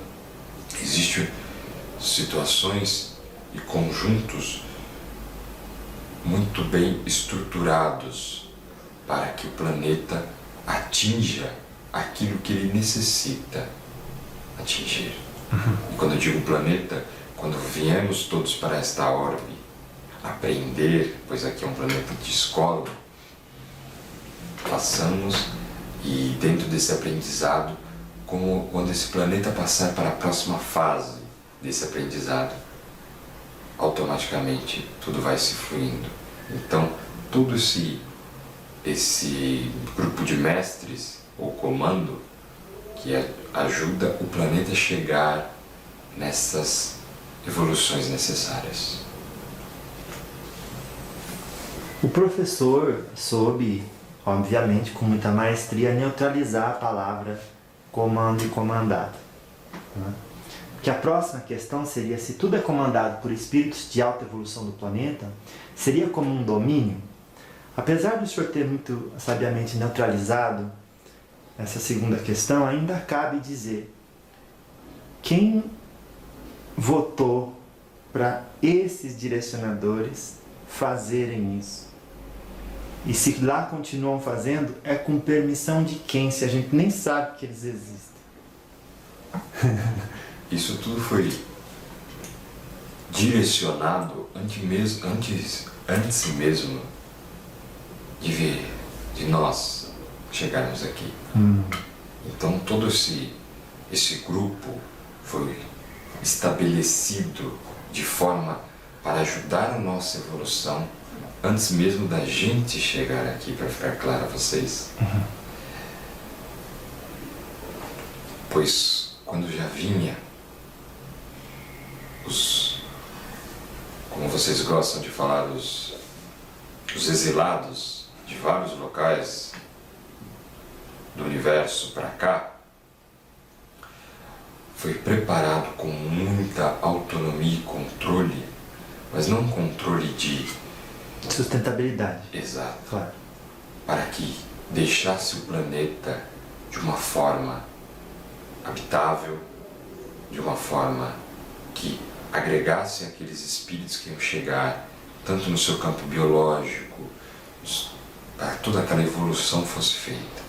existem situações e conjuntos muito bem estruturados para que o planeta atinja aquilo que ele necessita atingir. E quando eu digo planeta, quando viemos todos para esta orbe aprender, pois aqui é um planeta de escola, passamos e dentro desse aprendizado, quando esse planeta passar para a próxima fase desse aprendizado, automaticamente tudo vai se fluindo. Então, todo esse grupo de mestres, ou comando, que ajuda o planeta a chegar nessas evoluções necessárias. O professor soube, obviamente, com muita maestria, neutralizar a palavra comando e comandado. Que a próxima questão seria: se tudo é comandado por espíritos de alta evolução do planeta, seria como um domínio? Apesar do senhor ter muito sabiamente neutralizado essa segunda questão, ainda cabe dizer: quem votou para esses direcionadores fazerem isso? E se lá continuam fazendo, é com permissão de quem, se a gente nem sabe que eles existem? Isso tudo foi direcionado antes mesmo de nós chegarmos aqui. Então todo esse grupo foi estabelecido de forma para ajudar a nossa evolução antes mesmo da gente chegar aqui, para ficar claro a vocês. Pois quando já vinha como vocês gostam de falar, os exilados de vários locais do universo para cá, foi preparado com muita autonomia e controle, mas não controle de sustentabilidade. Exato. Claro. Para que deixasse o planeta de uma forma habitável, de uma forma que agregasse aqueles espíritos que iam chegar, tanto no seu campo biológico, para que toda aquela evolução fosse feita.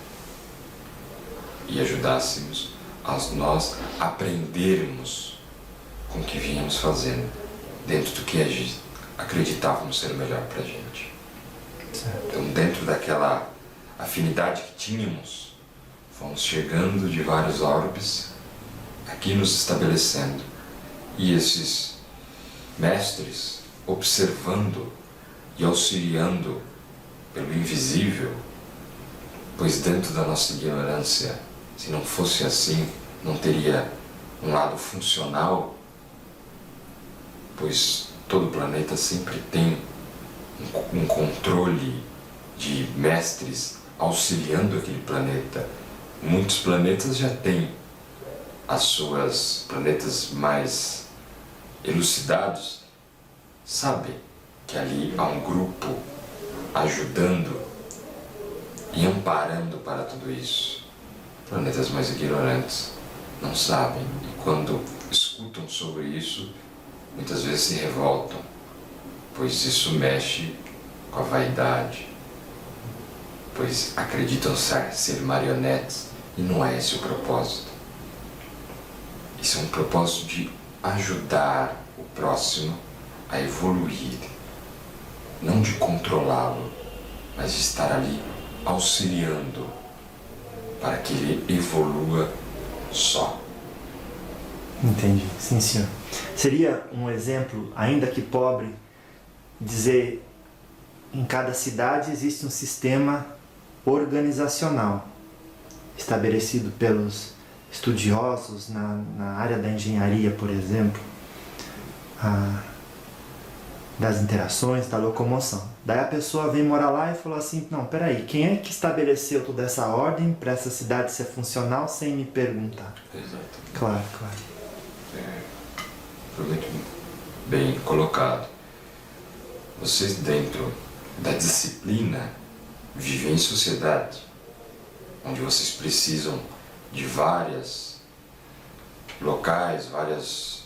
E ajudássemos a nós aprendermos com o que vínhamos fazendo, dentro do que acreditávamos ser o melhor para a gente. Certo. Então, dentro daquela afinidade que tínhamos, fomos chegando de vários orbes, aqui nos estabelecendo. E esses mestres, observando e auxiliando pelo invisível, pois dentro da nossa ignorância, se não fosse assim, não teria um lado funcional, pois todo planeta sempre tem um controle de mestres auxiliando aquele planeta. Muitos planetas já têm as suas planetas mais elucidados, sabe que ali há um grupo ajudando e amparando para tudo isso. Planetas mais ignorantes não sabem, e quando escutam sobre isso, muitas vezes se revoltam, pois isso mexe com a vaidade, pois acreditam ser marionetes, e não é esse o propósito. Isso é um propósito de ajudar o próximo a evoluir, não de controlá-lo, mas de estar ali auxiliando para que ele evolua só. Entendi, sim senhor. Seria um exemplo, ainda que pobre, dizer em cada cidade existe um sistema organizacional estabelecido pelos estudiosos na área da engenharia, por exemplo, das interações, da locomoção. Daí a pessoa vem morar lá e falou assim, não, peraí, quem é que estabeleceu toda essa ordem para essa cidade ser funcional sem me perguntar? Exato. Claro. Foi muito bem colocado. Vocês, dentro da disciplina, vivem em sociedade, onde vocês precisam de vários locais, vários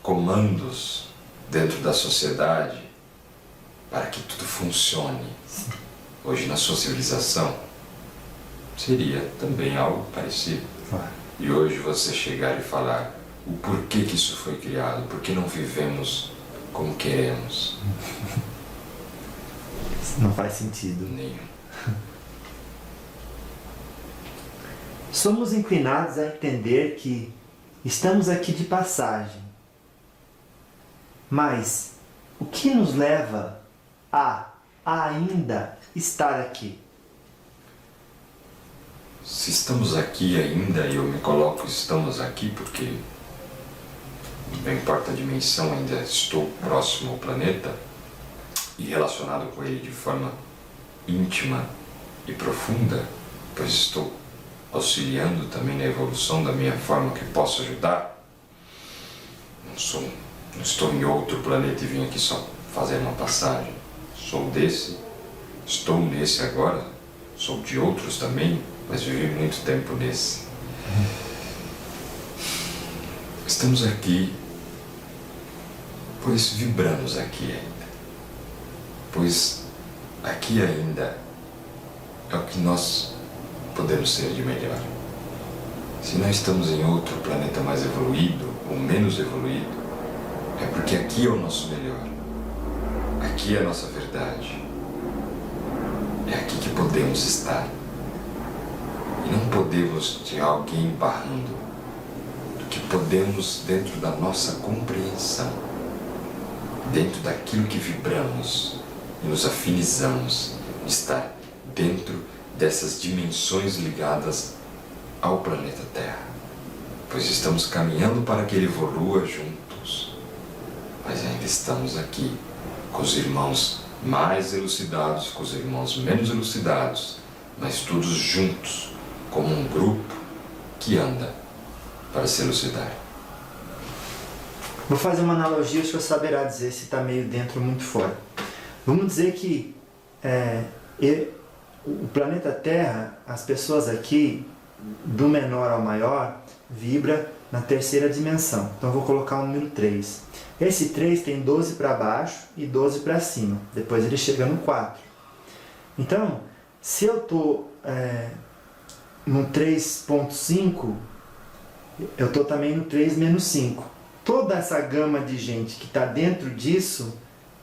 comandos dentro da sociedade para que tudo funcione. Hoje, na sua civilização, seria também algo parecido. Claro. E hoje você chegar e falar o porquê que isso foi criado, por que não vivemos como queremos. Não faz sentido. Nenhum. Somos inclinados a entender que estamos aqui de passagem. Mas o que nos leva a ainda estar aqui? Se estamos aqui ainda, e eu me coloco estamos aqui porque não importa a dimensão, ainda estou próximo ao planeta e relacionado com ele de forma íntima e profunda, pois estou auxiliando também na evolução da minha forma que posso ajudar. Não estou em outro planeta e vim aqui só fazer uma passagem. Sou desse, estou nesse agora, sou de outros também, mas vivi muito tempo nesse. Estamos aqui, pois vibramos aqui ainda. Pois aqui ainda é o que nós podemos ser de melhor. Se nós estamos em outro planeta mais evoluído ou menos evoluído, é porque aqui é o nosso melhor. Aqui é a nossa verdade. É aqui que podemos estar. E não podemos ter alguém barrando. Do que podemos, dentro da nossa compreensão, dentro daquilo que vibramos e nos afinizamos, estar dentro dessas dimensões ligadas ao planeta Terra. Pois estamos caminhando para que ele evolua juntos. Mas ainda estamos aqui, com os irmãos mais elucidados, com os irmãos menos elucidados, mas todos juntos, como um grupo que anda para se elucidar. Vou fazer uma analogia, o senhor saberá dizer se está meio dentro ou muito fora. Vamos dizer que o planeta Terra, as pessoas aqui, do menor ao maior, vibra na terceira dimensão. Então vou colocar o número 3. Esse 3 tem 12 para baixo e 12 para cima. Depois ele chega no 4. Então, se eu estou no 3.5, eu estou também no 3 menos 5. Toda essa gama de gente que está dentro disso,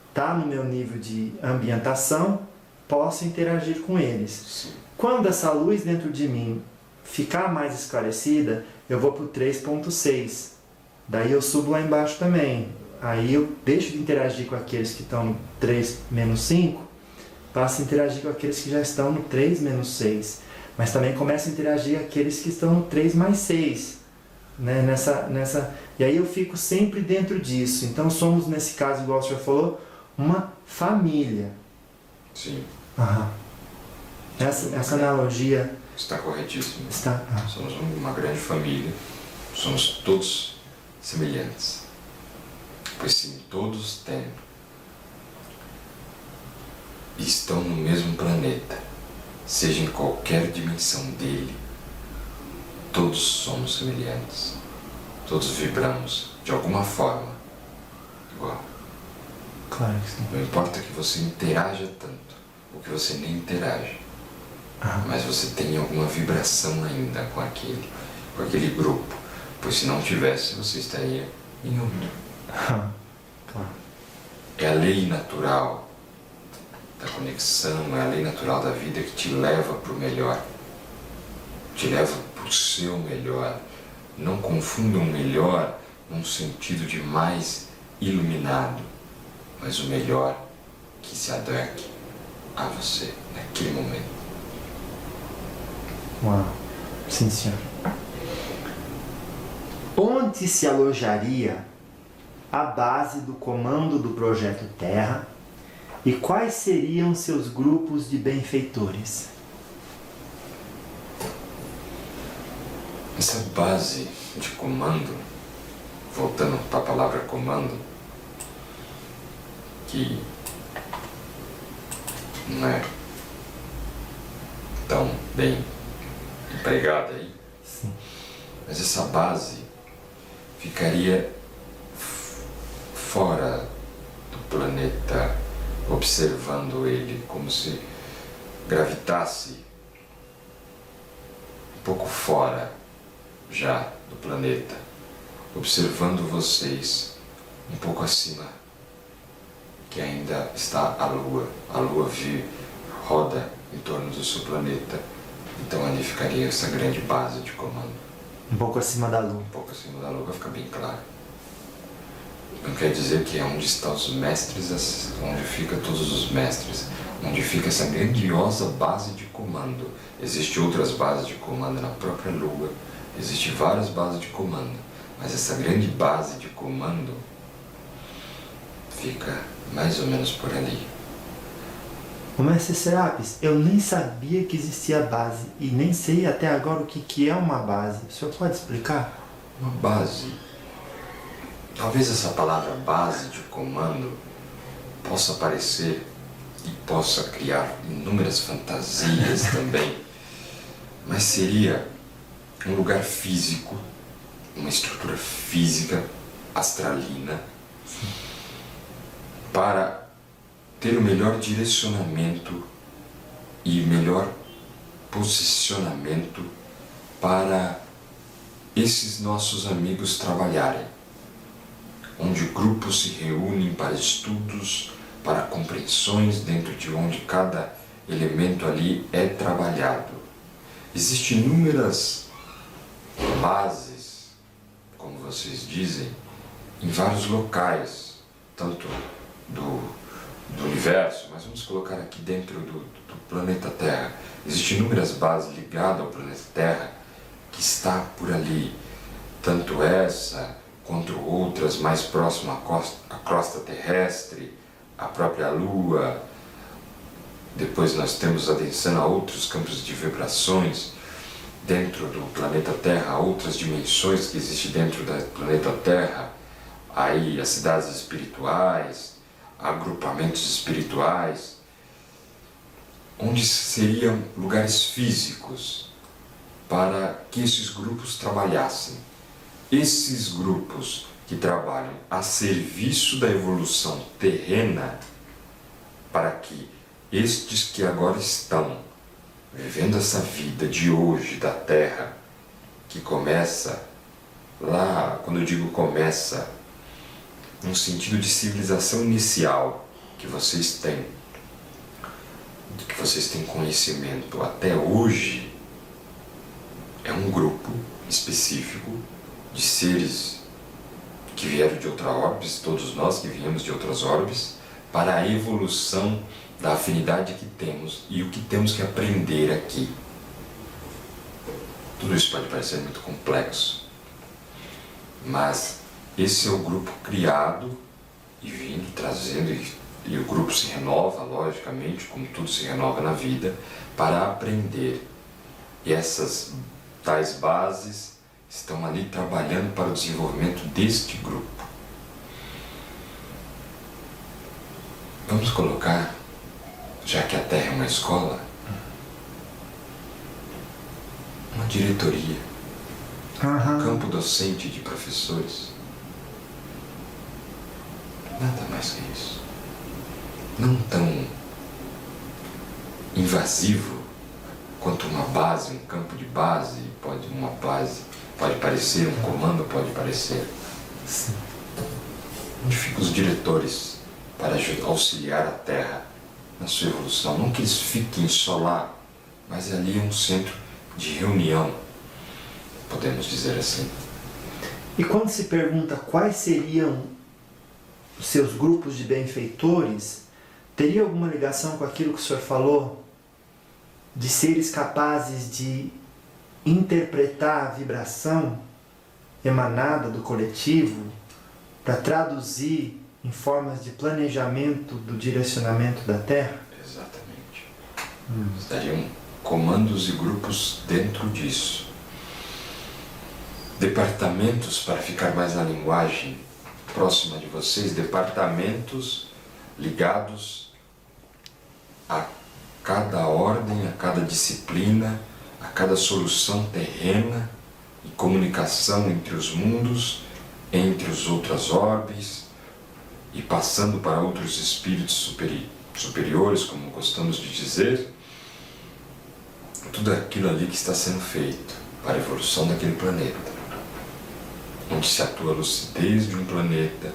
está no meu nível de ambientação, posso interagir com eles. Sim. Quando essa luz dentro de mim ficar mais esclarecida, eu vou para o 3.6. Daí eu subo lá embaixo também. Aí eu deixo de interagir com aqueles que estão no 3 menos 5, passo a interagir com aqueles que já estão no 3 menos 6. Mas também começo a interagir com aqueles que estão no 3 mais 6. Né? E aí eu fico sempre dentro disso. Então somos, nesse caso, igual o senhor falou, uma família. Sim. Aham. Essa analogia está corretíssimo. está... Somos uma grande família somos todos semelhantes, pois sim, todos têm e estão no mesmo planeta, seja em qualquer dimensão dele, todos somos semelhantes, todos vibramos de alguma forma igual. Claro que sim. Não importa que você interaja tanto, ou que você nem interaja, mas você tem alguma vibração ainda com aquele grupo, pois se não tivesse, você estaria em outro. Claro. É a lei natural da conexão, é a lei natural da vida que te leva para o melhor, te leva para o seu melhor. Não confunda o melhor num sentido de mais iluminado, mas o melhor que se adeque a você naquele momento. Uau, sim senhor. Onde se alojaria a base do comando do Projeto Terra e quais seriam seus grupos de benfeitores? Essa base de comando, voltando para a palavra comando, que não é tão bem empregada aí, Sim. mas essa base ficaria fora do planeta, observando ele, como se gravitasse um pouco fora já do planeta, observando vocês um pouco acima, que ainda está a Lua. A Lua roda em torno do seu planeta, então ali ficaria essa grande base de comando. Um pouco acima da Lua. Um pouco acima da Lua, fica bem claro. Não quer dizer que é onde estão os mestres, onde fica todos os mestres, onde fica essa grandiosa base de comando. Existem outras bases de comando na própria Lua, existem várias bases de comando, mas essa grande base de comando fica mais ou menos por ali. O Mestre Serapis, eu nem sabia que existia base e nem sei até agora o que é uma base. O senhor pode explicar? Uma base. Talvez essa palavra base de comando possa aparecer e possa criar inúmeras fantasias também, mas seria um lugar físico, uma estrutura física, astralina, para ter o melhor direcionamento e melhor posicionamento para esses nossos amigos trabalharem, onde grupos se reúnem para estudos, para compreensões dentro de onde cada elemento ali é trabalhado. Existem inúmeras bases, como vocês dizem, em vários locais, tanto do universo, mas vamos colocar aqui dentro do planeta Terra. Existem inúmeras bases ligadas ao planeta Terra que está por ali, tanto essa quanto outras mais próximas à crosta terrestre, à própria Lua. Depois nós temos adensando a outros campos de vibrações dentro do planeta Terra, outras dimensões que existem dentro do planeta Terra, aí as cidades espirituais, agrupamentos espirituais, onde seriam lugares físicos para que esses grupos trabalhassem. Esses grupos que trabalham a serviço da evolução terrena, para que estes que agora estão vivendo essa vida de hoje da Terra, que começa lá, quando eu digo começa, no sentido de civilização inicial que vocês têm, de que vocês têm conhecimento até hoje, é um grupo específico de seres que vieram de outra orbes, todos nós que viemos de outras orbes, para a evolução da afinidade que temos e o que temos que aprender aqui. Tudo isso pode parecer muito complexo, mas esse é o grupo criado e vindo, trazendo, e o grupo se renova, logicamente, como tudo se renova na vida, para aprender. E essas tais bases estão ali trabalhando para o desenvolvimento deste grupo. Vamos colocar, já que a Terra é uma escola, uma diretoria, um campo docente de professores. Nada mais que isso. Não tão invasivo quanto uma base, um campo de base, pode parecer, um comando pode parecer. Sim. Onde ficam os diretores para auxiliar a Terra na sua evolução? Não que eles fiquem só lá, mas ali é um centro de reunião, podemos dizer assim. E quando se pergunta quais seriam os seus grupos de benfeitores, teria alguma ligação com aquilo que o senhor falou? De seres capazes de interpretar a vibração emanada do coletivo para traduzir em formas de planejamento do direcionamento da Terra? Exatamente. Estariam comandos e grupos dentro disso. Departamentos, para ficar mais na linguagem próxima de vocês, departamentos ligados a cada ordem, a cada disciplina, a cada solução terrena e comunicação entre os mundos, entre as outras orbes e passando para outros espíritos superiores, como gostamos de dizer. Tudo aquilo ali que está sendo feito para a evolução daquele planeta, onde se atua a lucidez de um planeta,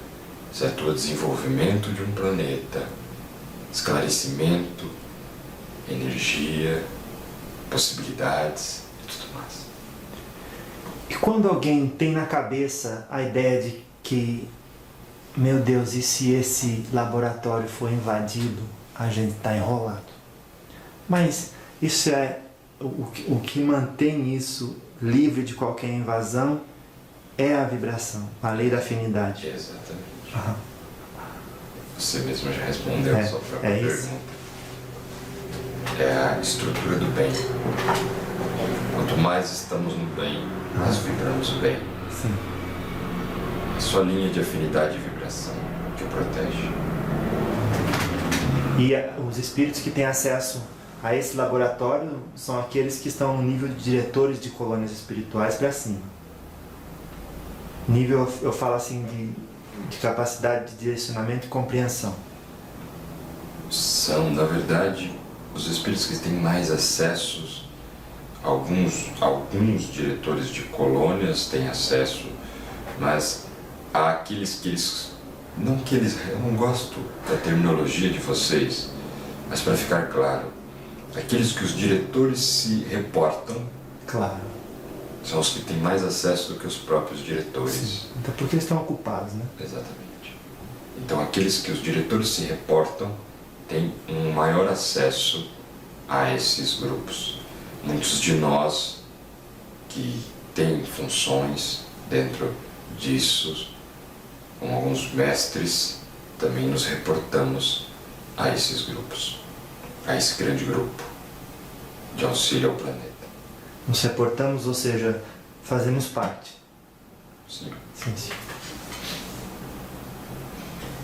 se atua o desenvolvimento de um planeta, esclarecimento, energia, possibilidades e tudo mais. E quando alguém tem na cabeça a ideia de que, meu Deus, e se esse laboratório for invadido, a gente está enrolado. Mas isso é o que mantém isso livre de qualquer invasão é a vibração, a lei da afinidade. Exatamente. Você mesmo já respondeu a sua própria pergunta. É a estrutura do bem. Quanto mais estamos no bem, nós vibramos bem. Sim. A sua linha de afinidade e vibração que o protege. E os espíritos que têm acesso a esse laboratório são aqueles que estão no nível de diretores de colônias espirituais para cima. Nível, eu falo assim, de capacidade de direcionamento e compreensão. São, na verdade, os espíritos que têm mais acessos. Alguns diretores de colônias têm acesso, mas há aqueles que eles... Eu não gosto da terminologia de vocês, mas para ficar claro, aqueles que os diretores se reportam, claro, são os que têm mais acesso do que os próprios diretores. Sim. Então porque eles estão ocupados, né? Exatamente. Então aqueles que os diretores se reportam têm um maior acesso a esses grupos. Muitos de nós que têm funções dentro disso, com alguns mestres, também nos reportamos a esses grupos, a esse grande grupo de auxílio ao planeta. Nos reportamos, ou seja, fazemos parte. Sim. Sim, sim.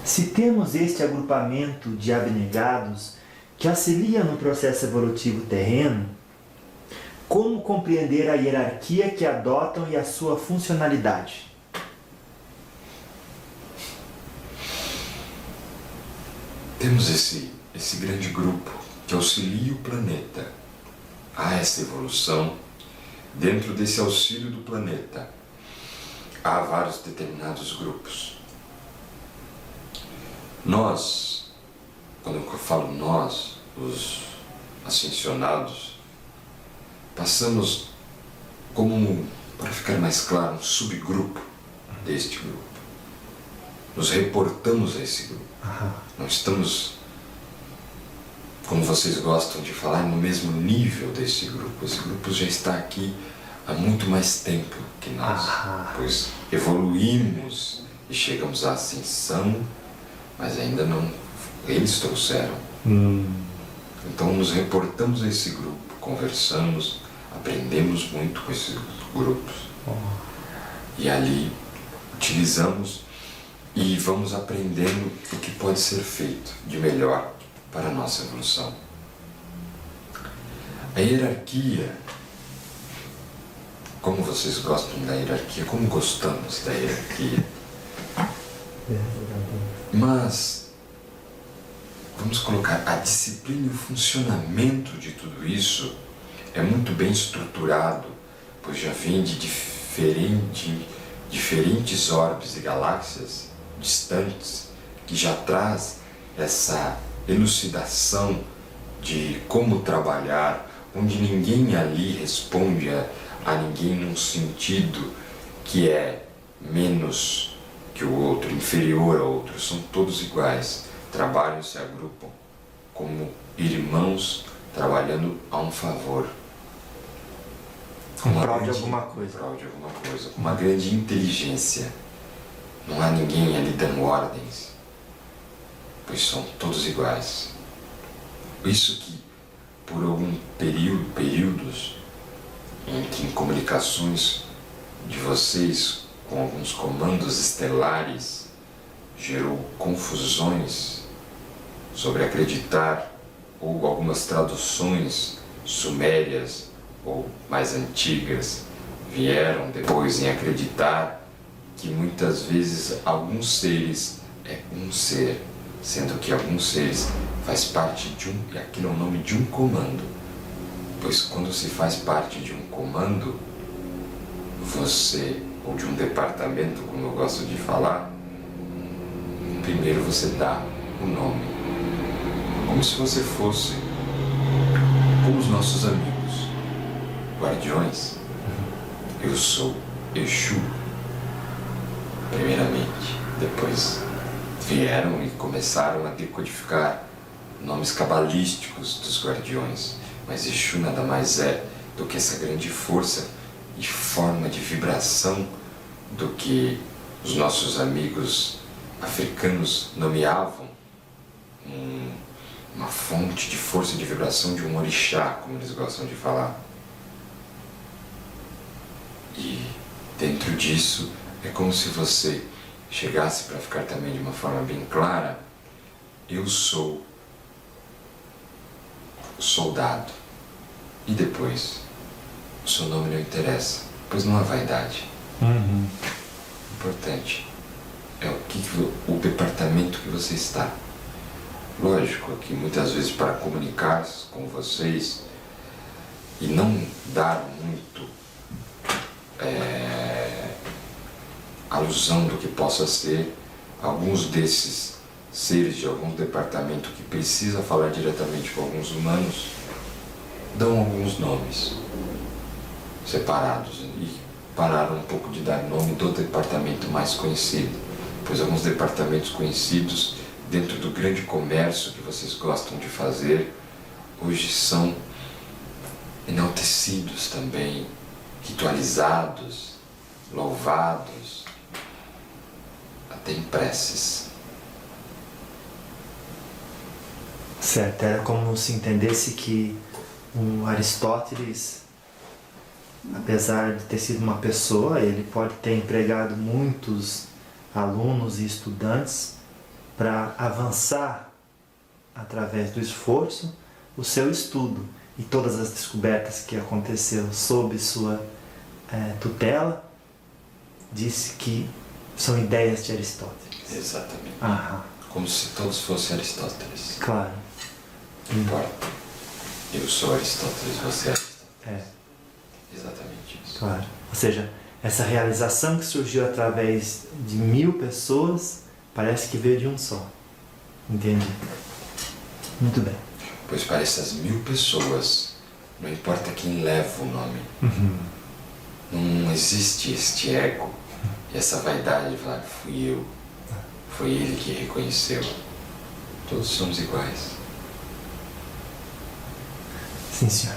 Se temos este agrupamento de abnegados que auxilia no processo evolutivo terreno, como compreender a hierarquia que adotam e a sua funcionalidade? Temos esse grande grupo que auxilia o planeta a essa evolução. Dentro desse auxílio do planeta, há vários determinados grupos. Nós, quando eu falo nós, os ascensionados, passamos como, para ficar mais claro, um subgrupo deste grupo. Nos reportamos a esse grupo. Não estamos, como vocês gostam de falar, no mesmo nível desse grupo. Esse grupo já está aqui há muito mais tempo que nós, pois evoluímos e chegamos à ascensão, mas ainda não, eles trouxeram. Então nos reportamos a esse grupo, conversamos, aprendemos muito com esses grupos. E ali utilizamos e vamos aprendendo o que pode ser feito de melhor para a nossa evolução. A hierarquia, como vocês gostam da hierarquia, como gostamos da hierarquia. Mas vamos colocar a disciplina e o funcionamento de tudo isso é muito bem estruturado, pois já vem de diferentes orbes e galáxias distantes, que já traz essa elucidação de como trabalhar, onde ninguém ali responde a ninguém num sentido que é menos que o outro, inferior ao outro, são todos iguais, trabalham e se agrupam como irmãos trabalhando a um favor. Em prol de alguma coisa. Em prol de alguma coisa, com uma grande inteligência. Não há ninguém ali dando ordens, pois são todos iguais. Isso que, por algum períodos, em comunicações de vocês com alguns comandos estelares, gerou confusões sobre acreditar, ou algumas traduções sumérias ou mais antigas vieram depois em acreditar que muitas vezes alguns seres é um ser, sendo que alguns seres faz parte de um, e aquilo é o nome de um comando, pois quando se faz parte de um comando, você, ou de um departamento, como eu gosto de falar, primeiro você dá o nome, como se você fosse como os nossos amigos, guardiões. Eu sou Exu, primeiramente, depois vieram e começaram a decodificar nomes cabalísticos dos guardiões, mas Exu nada mais é do que essa grande força e forma de vibração do que os nossos amigos africanos nomeavam uma fonte de força e de vibração de um orixá, como eles gostam de falar. E dentro disso é como se você chegasse, para ficar também de uma forma bem clara, eu sou soldado. E depois, o seu nome não interessa, pois não há vaidade. O importante é o departamento que você está. Lógico que muitas vezes, para comunicar com vocês e não dar muito alusão do que possa ser, alguns desses seres de algum departamento que precisa falar diretamente com alguns humanos dão alguns nomes separados e pararam um pouco de dar nome do departamento mais conhecido, pois alguns departamentos conhecidos dentro do grande comércio que vocês gostam de fazer hoje são enaltecidos também, ritualizados, louvados, até em preces. Certo, era como se entendesse que o Aristóteles, apesar de ter sido uma pessoa, ele pode ter empregado muitos alunos e estudantes para avançar, através do esforço, o seu estudo. E todas as descobertas que aconteceram sob sua tutela, disse que são ideias de Aristóteles. Exatamente. Aham. Como se todos fossem Aristóteles. Claro. Não importa. Eu sou Aristóteles, você é Aristóteles. É. Exatamente isso. Claro. Ou seja, essa realização que surgiu através de 1000 pessoas parece que veio de um só. Entendi. Muito bem. Pois para essas 1000 pessoas, não importa quem leva o nome, não existe este ego e essa vaidade de falar que fui eu, foi ele que reconheceu. Todos somos iguais. Sim, senhor.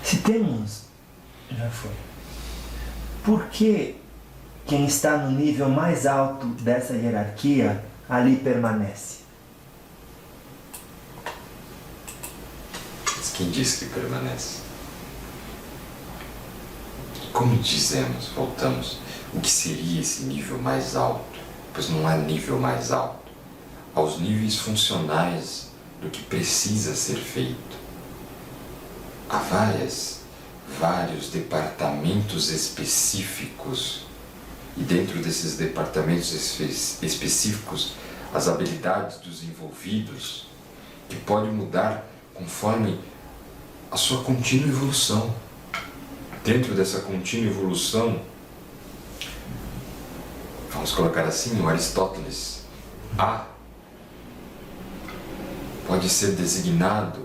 Se temos... Já foi. Por que quem está no nível mais alto dessa hierarquia ali permanece? Mas quem diz que permanece? como dizemos, voltamos, o que seria esse nível mais alto? Pois não há nível mais alto. Há os níveis funcionais do que precisa ser feito. Há vários departamentos específicos, e dentro desses departamentos específicos, as habilidades dos envolvidos, que podem mudar conforme a sua contínua evolução. Dentro dessa contínua evolução, vamos colocar assim, o Aristóteles A pode ser designado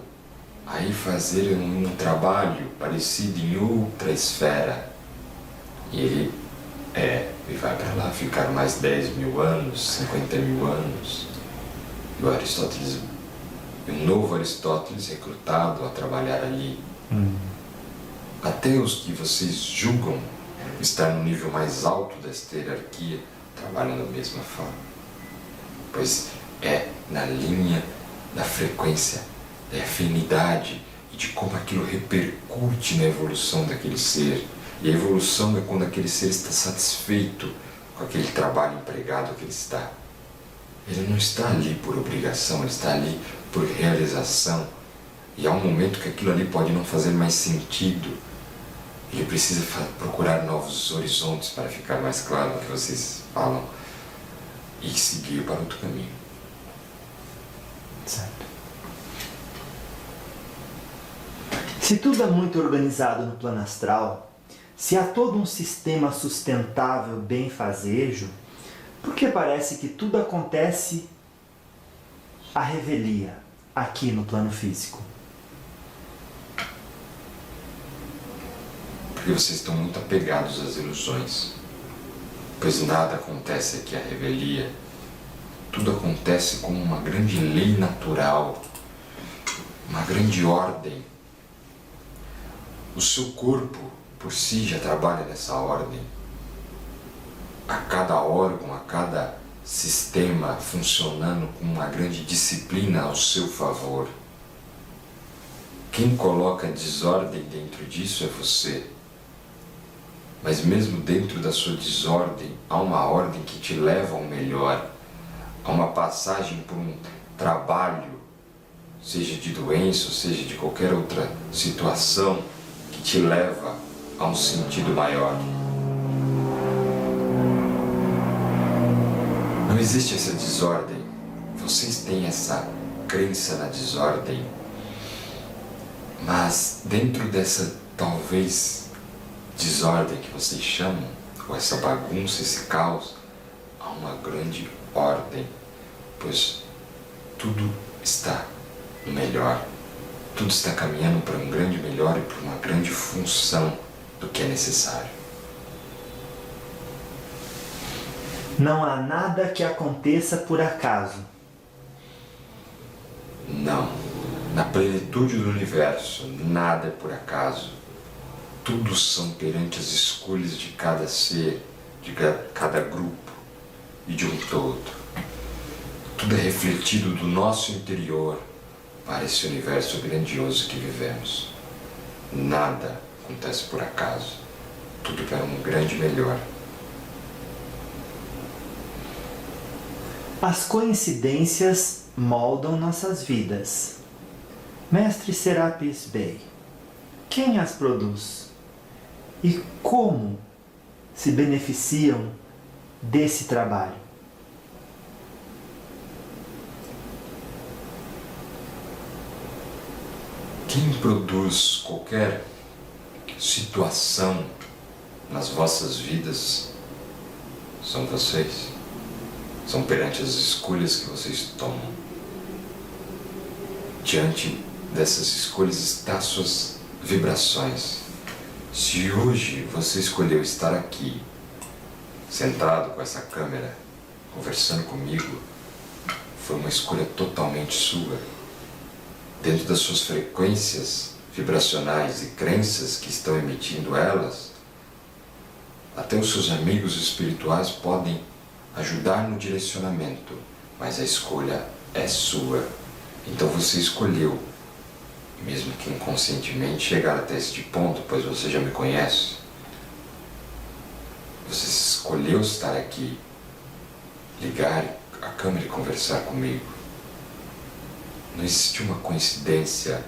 a ir fazer um trabalho parecido em outra esfera. E ele vai para lá ficar mais 10 mil anos, 50 mil anos. E o Aristóteles, o novo Aristóteles recrutado a trabalhar ali. Até os que vocês julgam estar no nível mais alto desta hierarquia trabalham da mesma forma. Pois é na linha da frequência, da afinidade e de como aquilo repercute na evolução daquele ser. E a evolução é quando aquele ser está satisfeito com aquele trabalho empregado que ele está. Ele não está ali por obrigação, ele está ali por realização. E há um momento que aquilo ali pode não fazer mais sentido. Ele precisa procurar novos horizontes para ficar mais claro o que vocês falam e seguir para outro caminho. Certo. Se tudo é muito organizado no plano astral, se há todo um sistema sustentável, benfazejo, por que parece que tudo acontece à revelia aqui no plano físico? Porque vocês estão muito apegados às ilusões, pois nada acontece aqui à revelia. Tudo acontece como uma grande lei natural, uma grande ordem. O seu corpo, por si, já trabalha nessa ordem. A cada órgão, a cada sistema funcionando com uma grande disciplina ao seu favor. Quem coloca desordem dentro disso é você. Mas mesmo dentro da sua desordem, há uma ordem que te leva ao melhor. Há uma passagem por um trabalho, seja de doença, ou seja de qualquer outra situação, que te leva a um sentido maior. Não existe essa desordem. Vocês têm essa crença na desordem. Mas dentro dessa, talvez, desordem que vocês chamam, ou essa bagunça, esse caos, há uma grande ordem, pois tudo está no melhor, tudo está caminhando para um grande melhor e para uma grande função do que é necessário. Não há nada que aconteça por acaso. Não. Na plenitude do universo, nada é por acaso. Tudo são perante as escolhas de cada ser, de cada grupo e de um todo. Tudo é refletido do nosso interior para esse universo grandioso que vivemos. Nada acontece por acaso. Tudo para um grande melhor. As coincidências moldam nossas vidas. Mestre Serapis Bey, quem as produz? E como se beneficiam desse trabalho? Quem produz qualquer situação nas vossas vidas são vocês. São perante as escolhas que vocês tomam. Diante dessas escolhas estão as suas vibrações. Se hoje você escolheu estar aqui, sentado com essa câmera, conversando comigo, foi uma escolha totalmente sua. Dentro das suas frequências vibracionais e crenças que estão emitindo elas, até os seus amigos espirituais podem ajudar no direcionamento, mas a escolha é sua. Então você escolheu, mesmo que inconscientemente, chegar até este ponto, pois você já me conhece. você escolheu estar aqui, ligar a câmera e conversar comigo. Não existe uma coincidência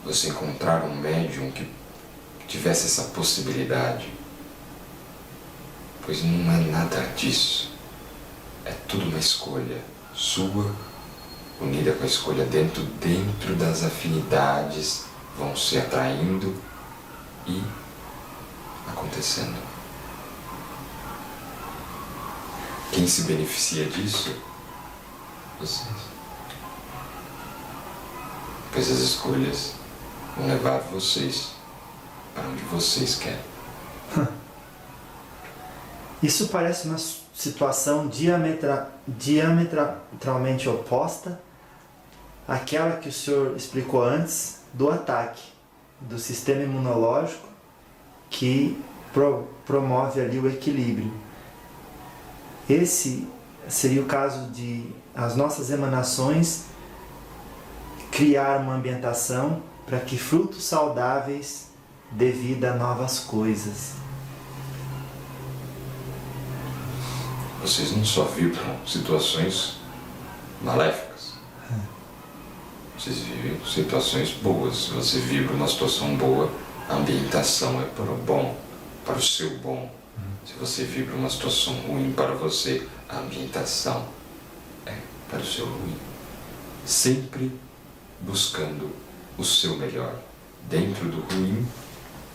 você encontrar um médium que tivesse essa possibilidade. Pois não é nada disso. É tudo uma escolha sua, unida com a escolha dentro das afinidades, vão se atraindo e acontecendo. Quem se beneficia disso? Vocês. Pois as escolhas vão levar vocês para onde vocês querem. Isso parece uma situação diametralmente oposta àquela que o senhor explicou antes do ataque, do sistema imunológico que promove ali o equilíbrio. Esse seria o caso de as nossas emanações criar uma ambientação para que frutos saudáveis dê vida a novas coisas. Vocês não só vibram situações maléficas. Vocês vivem situações boas. Se você vibra uma situação boa, a ambientação é para o bom, para o seu bom. Se você vibra uma situação ruim para você, a ambientação é para o seu ruim. Sempre buscando o seu melhor, dentro do ruim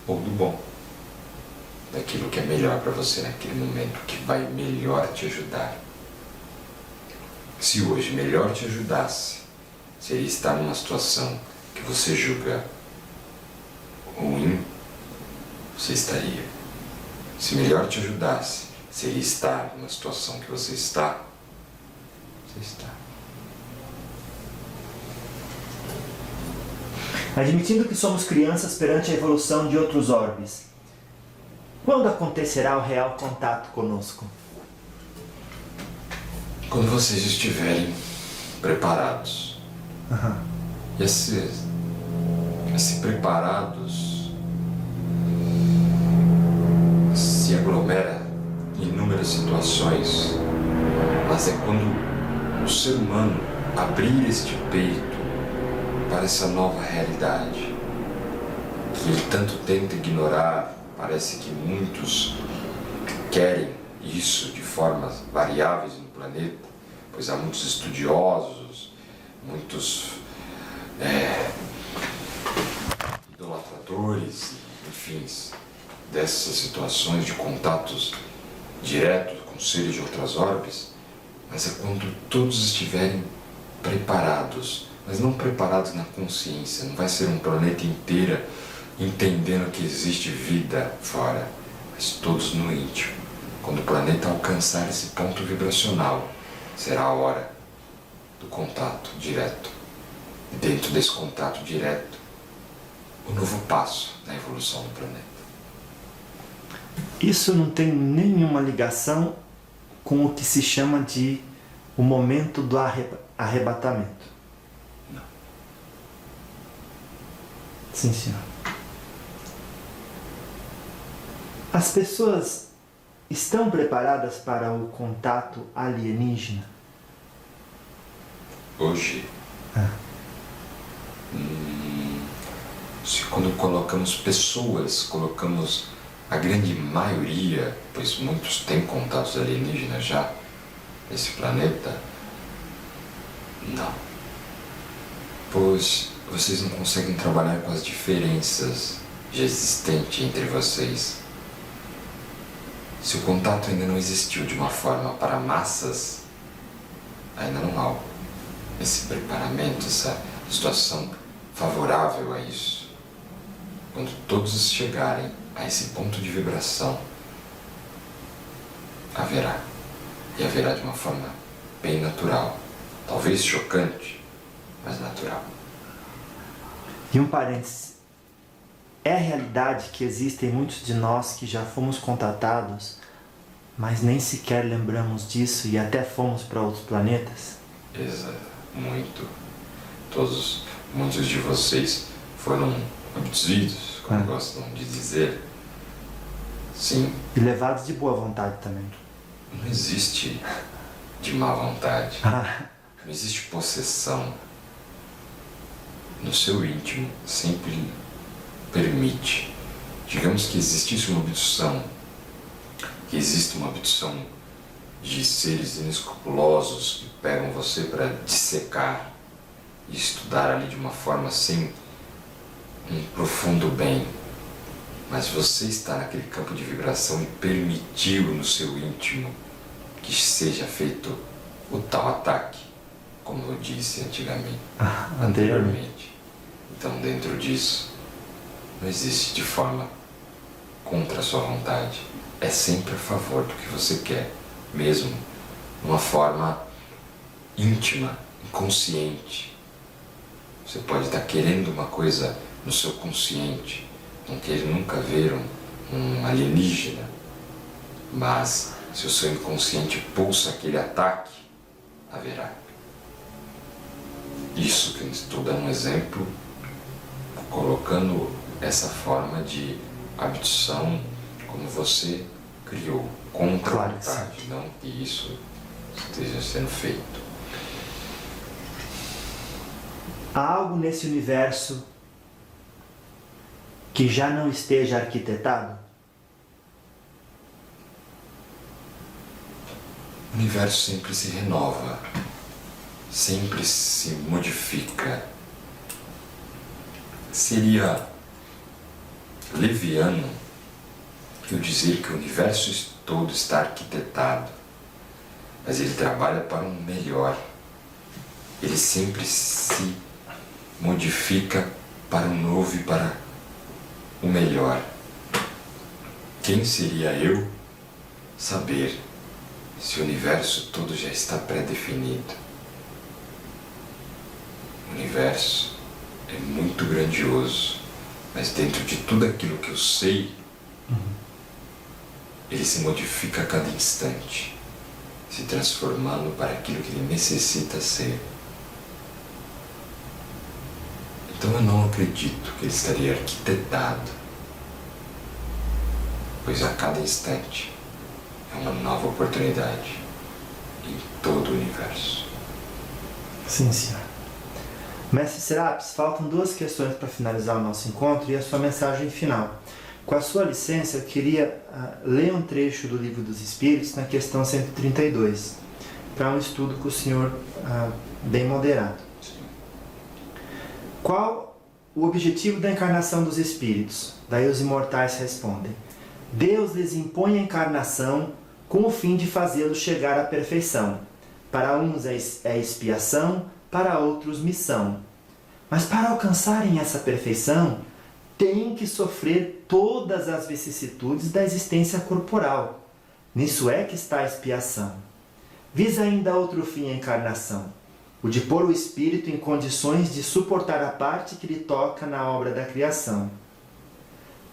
ou do bom. Daquilo que é melhor para você naquele momento, que vai melhor te ajudar. Se hoje melhor te ajudasse, seria estar numa situação que você julga ruim, você estaria. Se melhor te ajudasse, seria estar numa situação que você está, você está. Admitindo que somos crianças perante a evolução de outros orbes, quando acontecerá o real contato conosco? Quando vocês estiverem preparados. E esse preparados se aglomera em inúmeras situações, mas é quando o ser humano abrir este peito para essa nova realidade, que ele tanto tenta ignorar. Parece que muitos querem isso de formas variáveis no planeta, pois há muitos estudiosos, muitos idolatradores, enfim, dessas situações de contatos diretos com seres de outras orbes, mas é quando todos estiverem preparados, mas não preparados na consciência, não vai ser um planeta inteiro entendendo que existe vida fora, mas todos no íntimo. Quando o planeta alcançar esse ponto vibracional, será a hora do contato direto. E dentro desse contato direto, o novo passo na evolução do planeta. Isso não tem nenhuma ligação com o que se chama de o momento do arrebatamento? Não. Sim, senhor. As pessoas estão preparadas para o contato alienígena? Hoje, se quando colocamos pessoas, colocamos a grande maioria, pois muitos têm contatos alienígenas já nesse planeta, não. Pois vocês não conseguem trabalhar com as diferenças já existentes entre vocês. Se o contato ainda não existiu de uma forma para massas, ainda não há esse preparamento, essa situação favorável a isso. Quando todos chegarem a esse ponto de vibração, haverá. E haverá de uma forma bem natural. Talvez chocante, mas natural. E um parênteses. É a realidade que existem muitos de nós que já fomos contatados, mas nem sequer lembramos disso e até fomos para outros planetas? Exato, muito. Muitos de vocês foram abduzidos, como gostam de dizer. Sim, E levados de boa vontade também. não existe de má vontade, Ah, não existe possessão. No seu íntimo sempre permite. Digamos que existisse uma abdução, que existe uma abdução de seres inescrupulosos que pegam você para dissecar e estudar ali de uma forma sem um profundo bem. Mas você está naquele campo de vibração e permitiu no seu íntimo que seja feito o tal ataque, como eu disse anteriormente. Então, dentro disso, não existe de forma contra a sua vontade. É sempre a favor do que você quer, mesmo numa forma íntima, inconsciente. Você pode estar querendo uma coisa no seu consciente, não querer nunca ver um alienígena, mas se o seu inconsciente pulsa aquele ataque, haverá. Isso que eu estou dando um exemplo, colocando essa forma de abdução como você criou, contra a Claro que vontade, não que isso esteja sendo feito. há algo nesse universo que já não esteja arquitetado? O universo sempre se renova, sempre se modifica. Seria leviano eu dizer que o universo todo está arquitetado, mas ele trabalha para um melhor. Ele sempre se modifica para o novo e para o melhor. Quem seria eu saber se o universo todo já está pré-definido? O universo é muito grandioso, mas dentro de tudo aquilo que eu sei, ele se modifica a cada instante, se transformando para aquilo que ele necessita ser. Então eu não acredito que ele estaria arquitetado, pois a cada instante é uma nova oportunidade em todo o universo. Sim, senhor. Mestre Serapis, faltam 2 questões para finalizar o nosso encontro e a sua mensagem final. Com a sua licença, eu queria ler um trecho do Livro dos Espíritos na questão 132, para um estudo com o senhor bem moderado. Sim. Qual o objetivo da encarnação dos espíritos? Daí os imortais respondem: Deus lhes impõe a encarnação com o fim de fazê-los chegar à perfeição. Para uns é expiação, para outros missão. Mas para alcançarem essa perfeição, têm que sofrer todas as vicissitudes da existência corporal. Nisso é que está a expiação. Visa ainda outro fim a encarnação, o de pôr o espírito em condições de suportar a parte que lhe toca na obra da criação.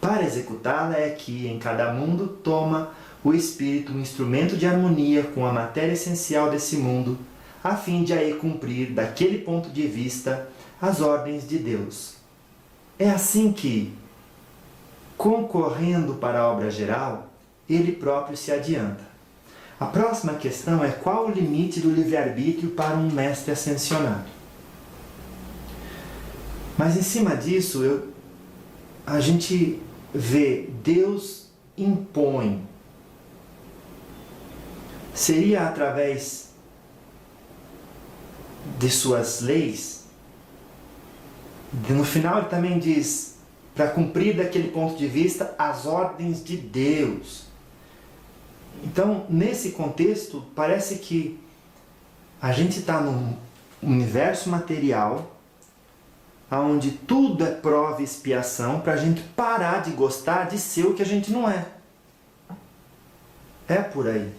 Para executá-la é que, em cada mundo, toma o espírito um instrumento de harmonia com a matéria essencial desse mundo, a fim de aí cumprir, daquele ponto de vista, as ordens de Deus. É assim que, concorrendo para a obra geral, ele próprio se adianta. A próxima questão é: qual o limite do livre-arbítrio para um mestre ascensionado? Mas em cima disso, a gente vê Deus impõe. Seria através de suas leis? No final ele também diz, para cumprir daquele ponto de vista as ordens de Deus. Então, nesse contexto, parece que a gente está num universo material onde tudo é prova e expiação para a gente parar de gostar de ser o que a gente não é. É por aí.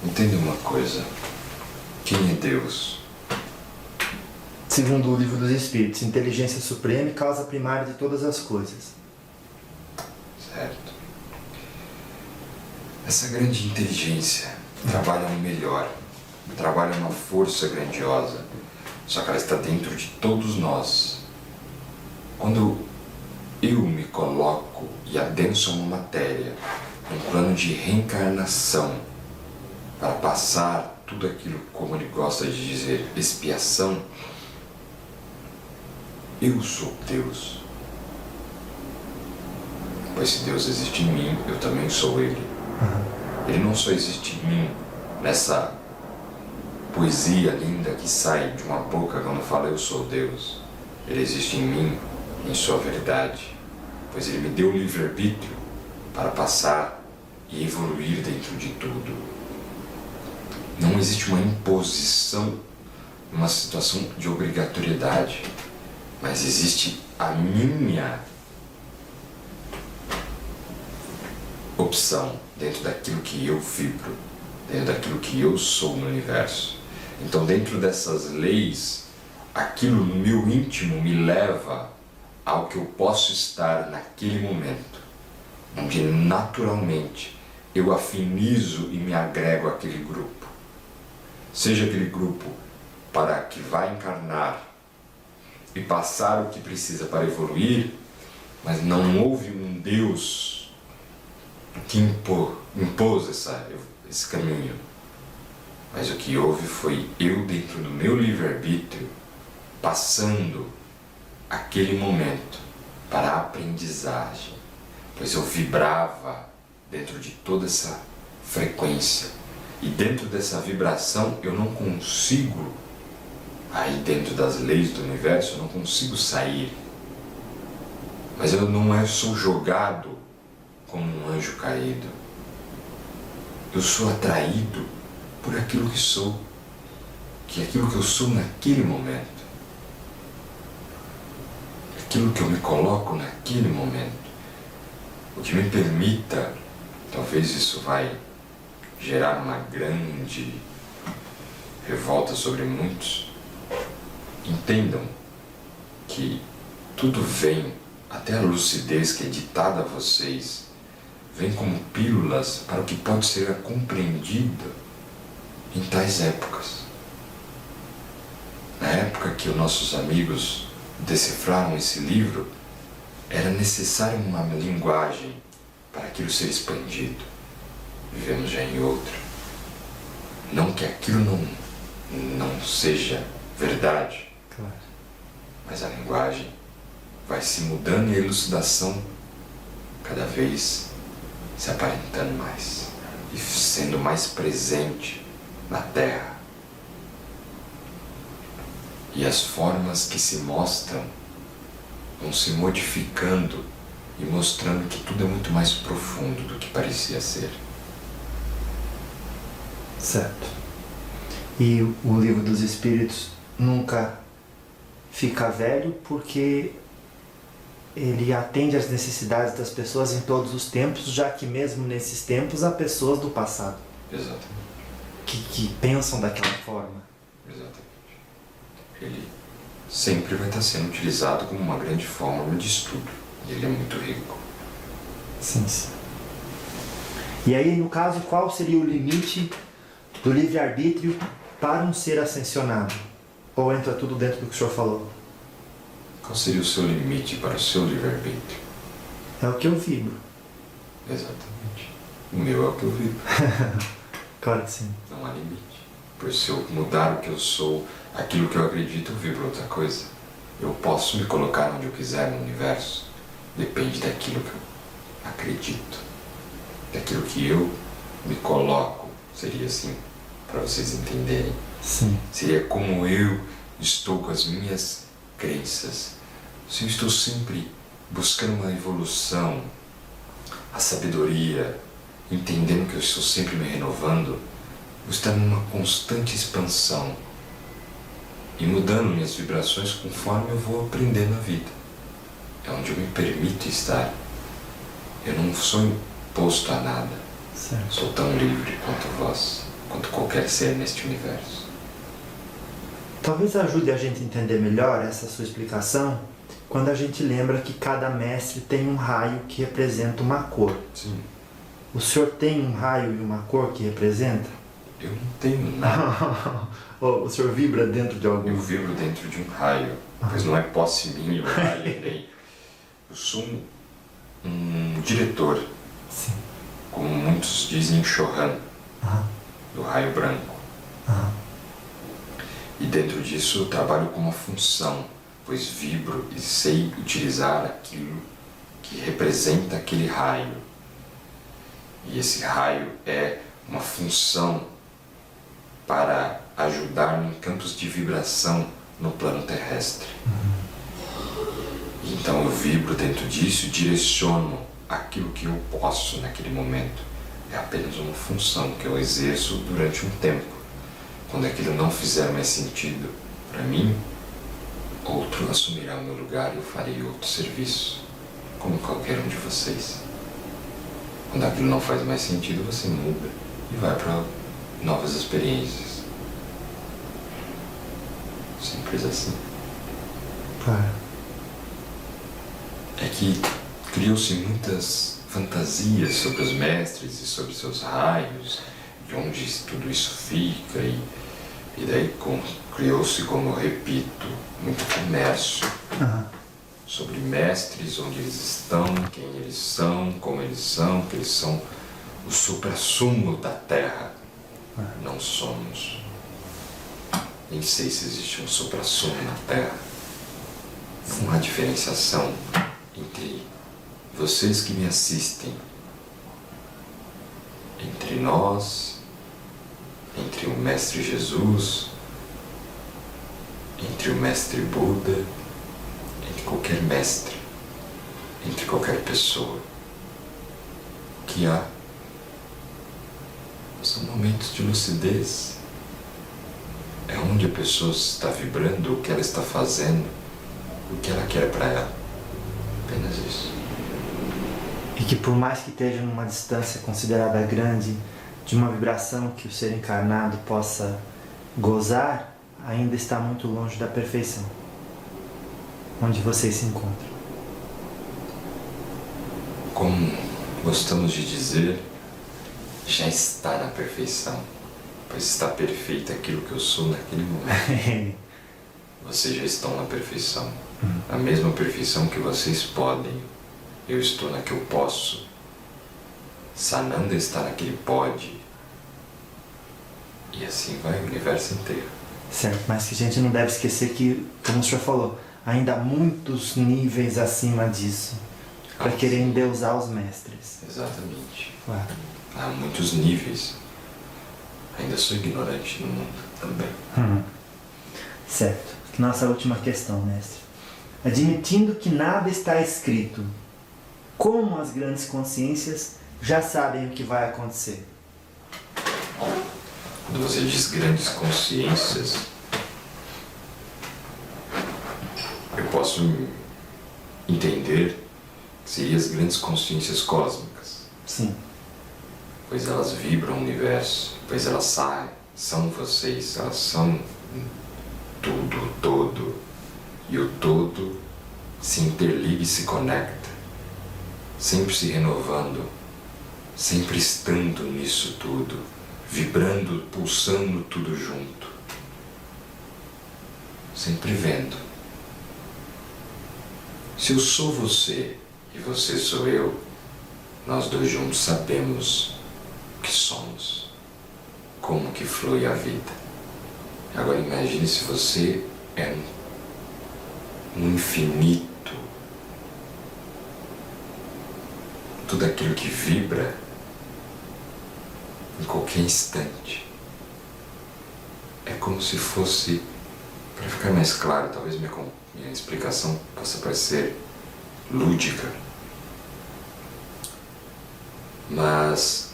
Entenda uma coisa. Quem é Deus? Segundo o Livro dos Espíritos, inteligência suprema e causa primária de todas as coisas. Certo. Essa grande inteligência trabalha no melhor, trabalha uma força grandiosa, só que ela está dentro de todos nós. Quando eu me coloco e adenso uma matéria, um plano de reencarnação, para passar tudo aquilo, como ele gosta de dizer, expiação, eu sou Deus. Pois se Deus existe em mim, eu também sou Ele. Ele não só existe em mim, nessa poesia linda que sai de uma boca quando fala eu sou Deus. Ele existe em mim, em sua verdade, pois Ele me deu o livre-arbítrio para passar e evoluir dentro de tudo. Não existe uma imposição, uma situação de obrigatoriedade, mas existe a minha opção dentro daquilo que eu vibro, dentro daquilo que eu sou no universo. Então, dentro dessas leis, aquilo no meu íntimo me leva ao que eu posso estar naquele momento, onde naturalmente eu afinizo e me agrego àquele grupo. Seja aquele grupo para que vai encarnar e passar o que precisa para evoluir, mas não houve um Deus que impôs esse caminho. Mas o que houve foi eu, dentro do meu livre-arbítrio, passando aquele momento para a aprendizagem, pois eu vibrava dentro de toda essa frequência, e dentro dessa vibração eu não consigo, aí dentro das leis do universo, eu não consigo sair, mas eu não sou jogado como um anjo caído, eu sou atraído por aquilo que sou, que é aquilo que eu sou naquele momento, aquilo que eu me coloco naquele momento, o que me permita, talvez isso vai gerar uma grande revolta sobre muitos, entendam que tudo vem, até a lucidez que é ditada a vocês, vem como pílulas para o que pode ser compreendido em tais épocas. Na época que os nossos amigos decifraram esse livro, era necessária uma linguagem para aquilo ser expandido. Vivemos já em outra. Não que aquilo não seja verdade, Claro. mas a linguagem vai se mudando e a elucidação cada vez se aparentando mais e sendo mais presente na Terra. E as formas que se mostram vão se modificando e mostrando que tudo é muito mais profundo do que parecia ser. Certo. E o Livro dos Espíritos nunca fica velho porque ele atende às necessidades das pessoas em todos os tempos, já que mesmo nesses tempos há pessoas do passado Exatamente. que pensam daquela forma. Exatamente. Ele sempre vai estar sendo utilizado como uma grande forma de estudo. E ele é muito rico. Sim, sim. E aí, no caso, qual seria o limite do livre-arbítrio para um ser ascensionado? Ou entra tudo dentro do que o senhor falou? Qual seria o seu limite para o seu livre-arbítrio? É o que eu vibro. Exatamente. O meu é o que eu vivo. Claro que sim. Não há limite. Pois se eu mudar o que eu sou, aquilo que eu acredito, eu vibro outra coisa. Eu posso me colocar onde eu quiser no universo. Depende daquilo que eu acredito. Daquilo que eu me coloco. Seria assim, para vocês entenderem. Sim. Seria como eu estou com as minhas crenças. Se eu estou sempre buscando uma evolução, a sabedoria, entendendo que eu estou sempre me renovando, vou estar numa constante expansão e mudando minhas vibrações conforme eu vou aprendendo a vida. É onde eu me permito estar. Eu não sou imposto a nada. Certo. Sou tão livre quanto vós, quanto qualquer ser neste universo. Talvez ajude a gente a entender melhor essa sua explicação quando a gente lembra que cada mestre tem um raio que representa uma cor. Sim. O senhor tem um raio e uma cor que representa? Eu não tenho nada. O senhor vibra dentro de algum... Eu vibro dentro de um raio, pois não é posse minha o raio, nem... Eu sou um diretor, Sim. como muitos dizem, Chohan, do raio branco. E dentro disso eu trabalho com uma função, pois vibro e sei utilizar aquilo que representa aquele raio. E esse raio é uma função para ajudar-me em campos de vibração no plano terrestre. Então eu vibro dentro disso e direciono aquilo que eu posso naquele momento. É apenas uma função que eu exerço durante um tempo. Quando aquilo não fizer mais sentido para mim, outro assumirá o meu lugar e eu farei outro serviço, como qualquer um de vocês. Quando aquilo não faz mais sentido, você muda e vai para novas experiências. Simples assim. Claro. É que criou-se muitas fantasias sobre os mestres e sobre seus raios, de onde tudo isso fica, e daí criou-se, como eu repito, muito comércio sobre mestres, onde eles estão, quem eles são, como eles são, que eles são o suprassumo da Terra. Não somos. Nem sei se existe um suprassumo na Terra. Não há diferenciação entre vocês que me assistem, entre nós, entre o Mestre Jesus, entre o Mestre Buda, entre qualquer mestre, entre qualquer pessoa. O que há são momentos de lucidez. É onde a pessoa está vibrando, o que ela está fazendo, o que ela quer para ela. Apenas isso. E que por mais que esteja numa distância considerada grande de uma vibração que o ser encarnado possa gozar, ainda está muito longe da perfeição, onde vocês se encontram. Como gostamos de dizer, já está na perfeição, pois está perfeito aquilo que eu sou naquele momento. Vocês já estão na perfeição, a mesma perfeição que vocês podem. Eu estou na que eu posso. Sananda está na que ele pode. E assim vai o universo inteiro. Certo, mas que a gente não deve esquecer que, como o senhor falou, ainda há muitos níveis acima disso para querer endeusar os mestres. Exatamente. Claro. Há muitos níveis. Ainda sou ignorante no mundo também. Certo. Nossa última questão, mestre. Admitindo que nada está escrito, como as grandes consciências já sabem o que vai acontecer? Quando você diz grandes consciências, eu posso entender que seriam as grandes consciências cósmicas. Sim. Pois elas vibram o universo, pois elas são vocês, elas são tudo, o todo. E o todo se interliga e se conecta, sempre se renovando, sempre estando nisso tudo, vibrando, pulsando tudo junto, sempre vendo. Se eu sou você e você sou eu, nós dois juntos sabemos o que somos, como que flui a vida. Agora imagine se você é um infinito, tudo aquilo que vibra em qualquer instante. É como se fosse, para ficar mais claro, talvez minha explicação possa parecer lúdica, mas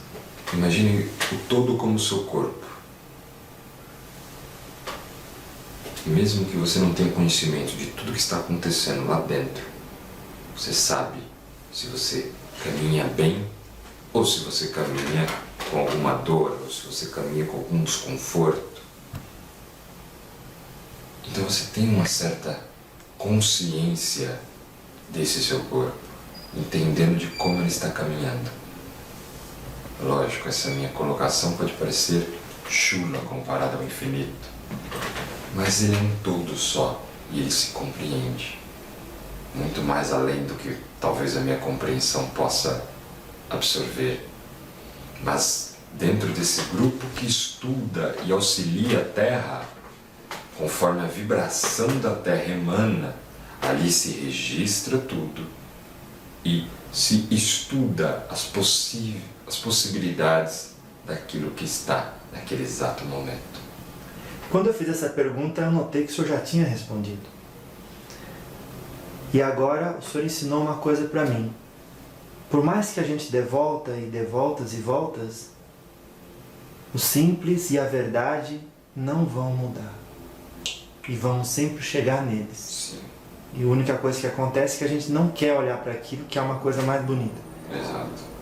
imagine o todo como o seu corpo. Mesmo que você não tenha conhecimento de tudo que está acontecendo lá dentro, você sabe se você caminha bem ou se você caminha com alguma dor, ou se você caminha com algum desconforto. Então você tem uma certa consciência desse seu corpo, entendendo de como ele está caminhando. Lógico, essa minha colocação pode parecer chula comparado ao infinito. Mas ele é um todo só e ele se compreende. Muito mais além do que talvez a minha compreensão possa absorver. Mas dentro desse grupo que estuda e auxilia a Terra, conforme a vibração da Terra emana, ali se registra tudo e se estuda as possibilidades daquilo que está naquele exato momento. Quando eu fiz essa pergunta, eu notei que o senhor já tinha respondido. E agora o senhor ensinou uma coisa para mim. Por mais que a gente dê volta e dê voltas e voltas, o simples e a verdade não vão mudar. E vamos sempre chegar neles. Sim. E a única coisa que acontece é que a gente não quer olhar para aquilo que é uma coisa mais bonita. Exato.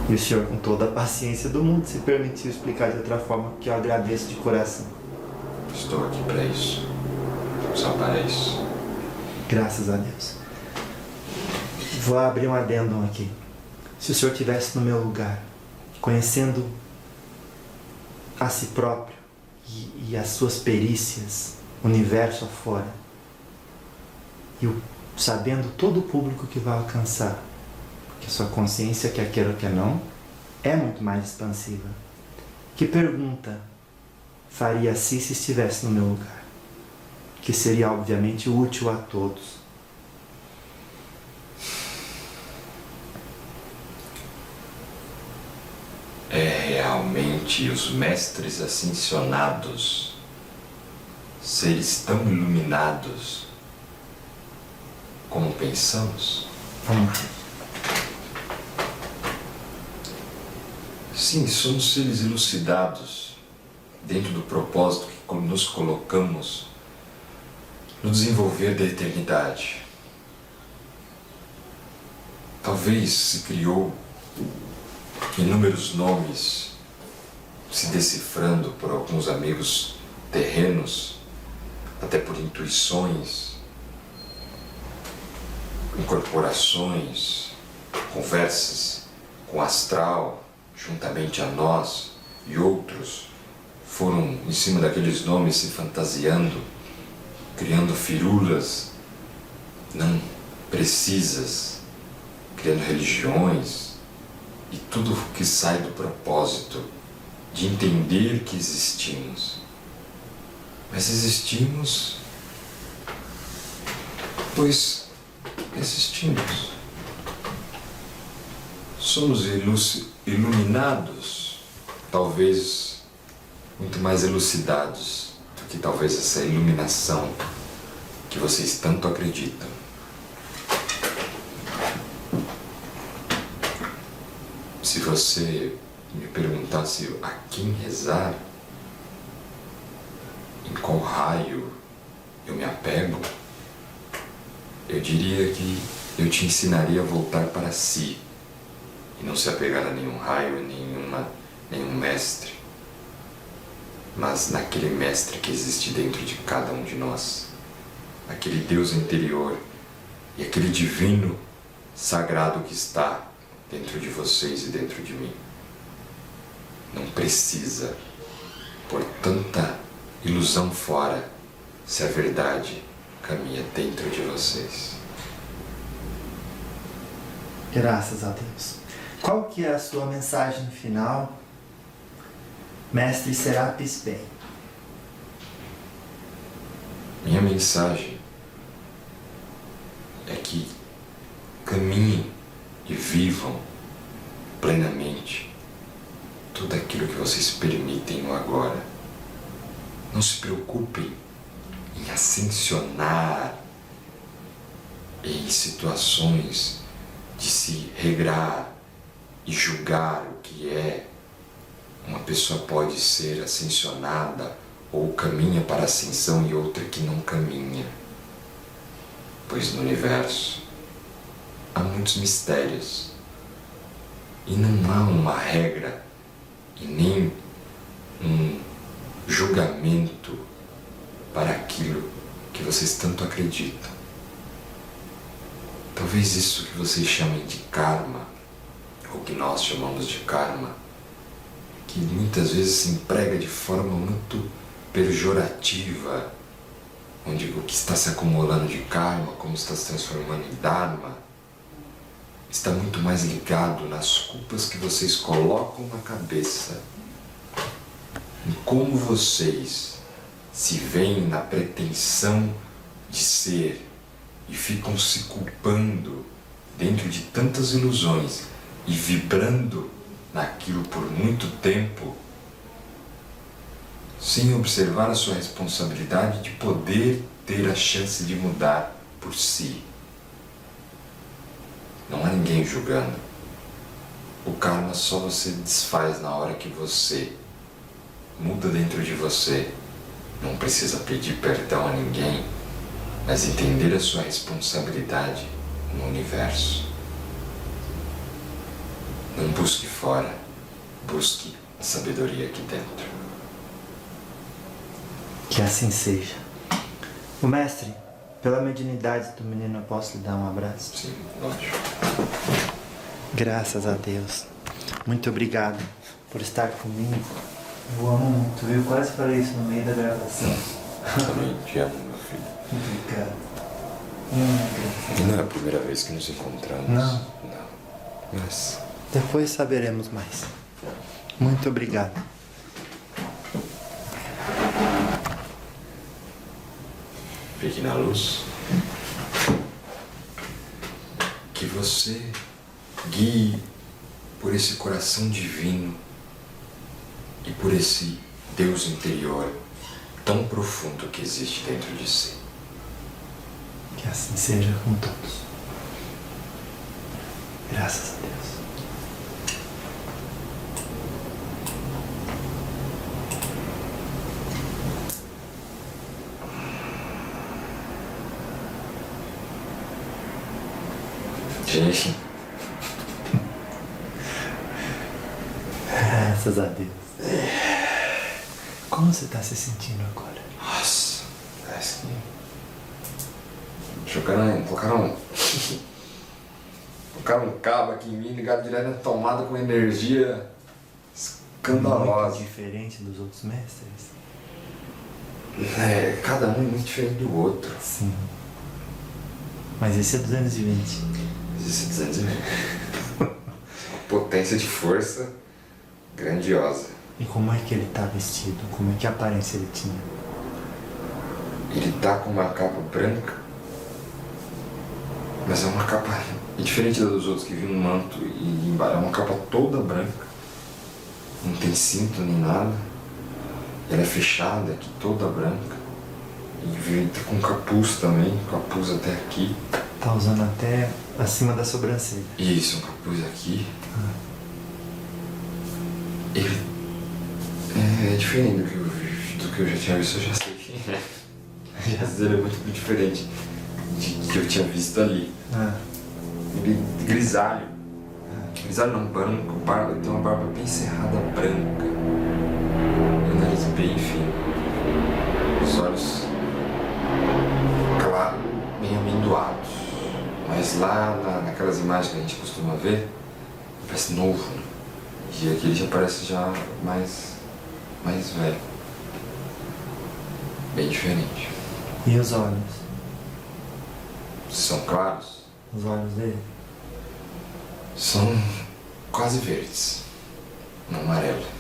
E o senhor, com toda a paciência do mundo, se permitiu explicar de outra forma, que eu agradeço de coração. Estou aqui para isso. Só para isso. Graças a Deus. Vou abrir um adendum aqui. Se o senhor estivesse no meu lugar, conhecendo a si próprio e as suas perícias, universo afora, e sabendo todo o público que vai alcançar, porque a sua consciência, quer queira ou quer não, é muito mais expansiva. Que pergunta faria a si se estivesse no meu lugar? Que seria obviamente útil a todos. É realmente os mestres ascensionados, seres tão iluminados como pensamos? Vamos lá. Sim, somos seres elucidados dentro do propósito que nos colocamos no desenvolver da eternidade. Talvez se criou inúmeros nomes se decifrando por alguns amigos terrenos, até por intuições, incorporações, conversas com o astral, juntamente a nós, e outros foram em cima daqueles nomes se fantasiando, criando firulas não precisas, criando religiões e tudo que sai do propósito de entender que existimos. Mas existimos pois existimos. Somos iluminados, talvez muito mais elucidados do que talvez essa iluminação que vocês tanto acreditam. Se você me perguntasse a quem rezar, em qual raio eu me apego, eu diria que eu te ensinaria a voltar para si e não se apegar a nenhum raio, nenhum mestre, mas naquele mestre que existe dentro de cada um de nós, aquele Deus interior e aquele divino sagrado que está dentro de vocês e dentro de mim. Não precisa por tanta ilusão fora, se a verdade caminha dentro de vocês. Graças a Deus. Qual que é a sua mensagem final, Mestre Serapis Bey? Minha mensagem é que caminhem e vivam plenamente tudo aquilo que vocês permitem no agora. Não se preocupem em ascensionar em situações de se regrar e julgar o que é. Uma pessoa pode ser ascensionada ou caminha para a ascensão e outra que não caminha. Pois no universo há muitos mistérios e não há uma regra e nem um julgamento para aquilo que vocês tanto acreditam. Talvez isso que vocês chamem de karma ou que nós chamamos de karma, que muitas vezes se emprega de forma muito pejorativa, onde o que está se acumulando de karma, como está se transformando em dharma, está muito mais ligado nas culpas que vocês colocam na cabeça, em como vocês se veem na pretensão de ser e ficam se culpando dentro de tantas ilusões e vibrando naquilo por muito tempo, sem observar a sua responsabilidade de poder ter a chance de mudar por si. Não há ninguém julgando. O karma só você desfaz na hora que você muda dentro de você. Não precisa pedir perdão a ninguém, mas entender a sua responsabilidade no universo. Não busque fora, busque a sabedoria aqui dentro. Que assim seja. O mestre, pela mediunidade do menino, eu posso lhe dar um abraço? Sim, lógico. Graças a Deus. Muito obrigado por estar comigo. Eu amo muito, viu? Quase falei isso no meio da gravação. Também te amo, meu filho. Obrigado. E não é a primeira vez que nos encontramos. Não. Mas Depois saberemos mais. Muito obrigado. fique na luz. Que você guie por esse coração divino e por esse Deus interior tão profundo que existe dentro de si. Que assim seja com todos. Graças a Deus. Gente, Graças a Deus. Como você está se sentindo agora? nossa, parece que colocaram um cabo aqui em mim, ligado direto na tomada com energia escandalosa. Muito diferente dos outros mestres? É, cada um é muito diferente do outro. Sim. Mas esse é 220. Existe 220. Uma potência de força grandiosa. E como é que ele tá vestido? Como é que aparência ele tinha? Ele tá com uma capa branca, mas é uma capa diferente da dos outros que vinha um manto e embaixo. É uma capa toda branca. Não tem cinto nem nada. Ela é fechada aqui, toda branca. E ele tá com capuz também, capuz até aqui. Tá usando até acima da sobrancelha. Isso, um capuz aqui. Ele é diferente do que eu já tinha visto, eu já sei quem é. Mas ele é muito diferente de que eu tinha visto ali. Ele é grisalho. Grisalho não, branco, barba, tem uma barba bem cerrada, branca. E o nariz bem fino. Os olhos claro, bem amendoados. Mas lá naquelas imagens que a gente costuma ver, parece novo, né? E aqui ele já parece já mais velho. Bem diferente. E os olhos? São claros? Os olhos dele? São quase verdes, não amarelo.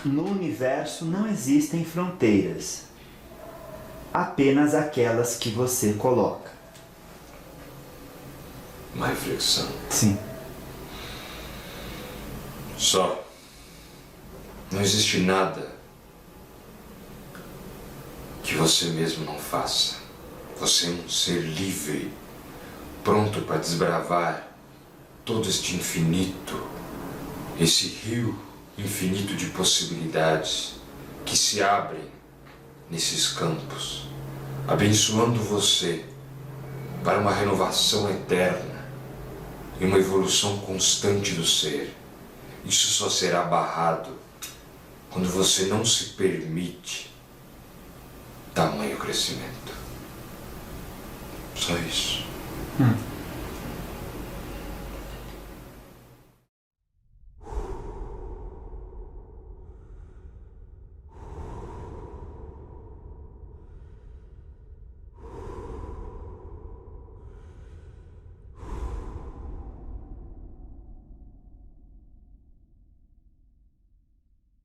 no universo não existem fronteiras, apenas aquelas que você coloca. Uma reflexão. Sim. Só. Não existe nada que você mesmo não faça. Você é um ser livre, pronto para desbravar todo este infinito, esse rio infinito de possibilidades que se abrem nesses campos, abençoando você para uma renovação eterna e uma evolução constante do ser. Isso só será barrado quando você não se permite tamanho crescimento. Só isso.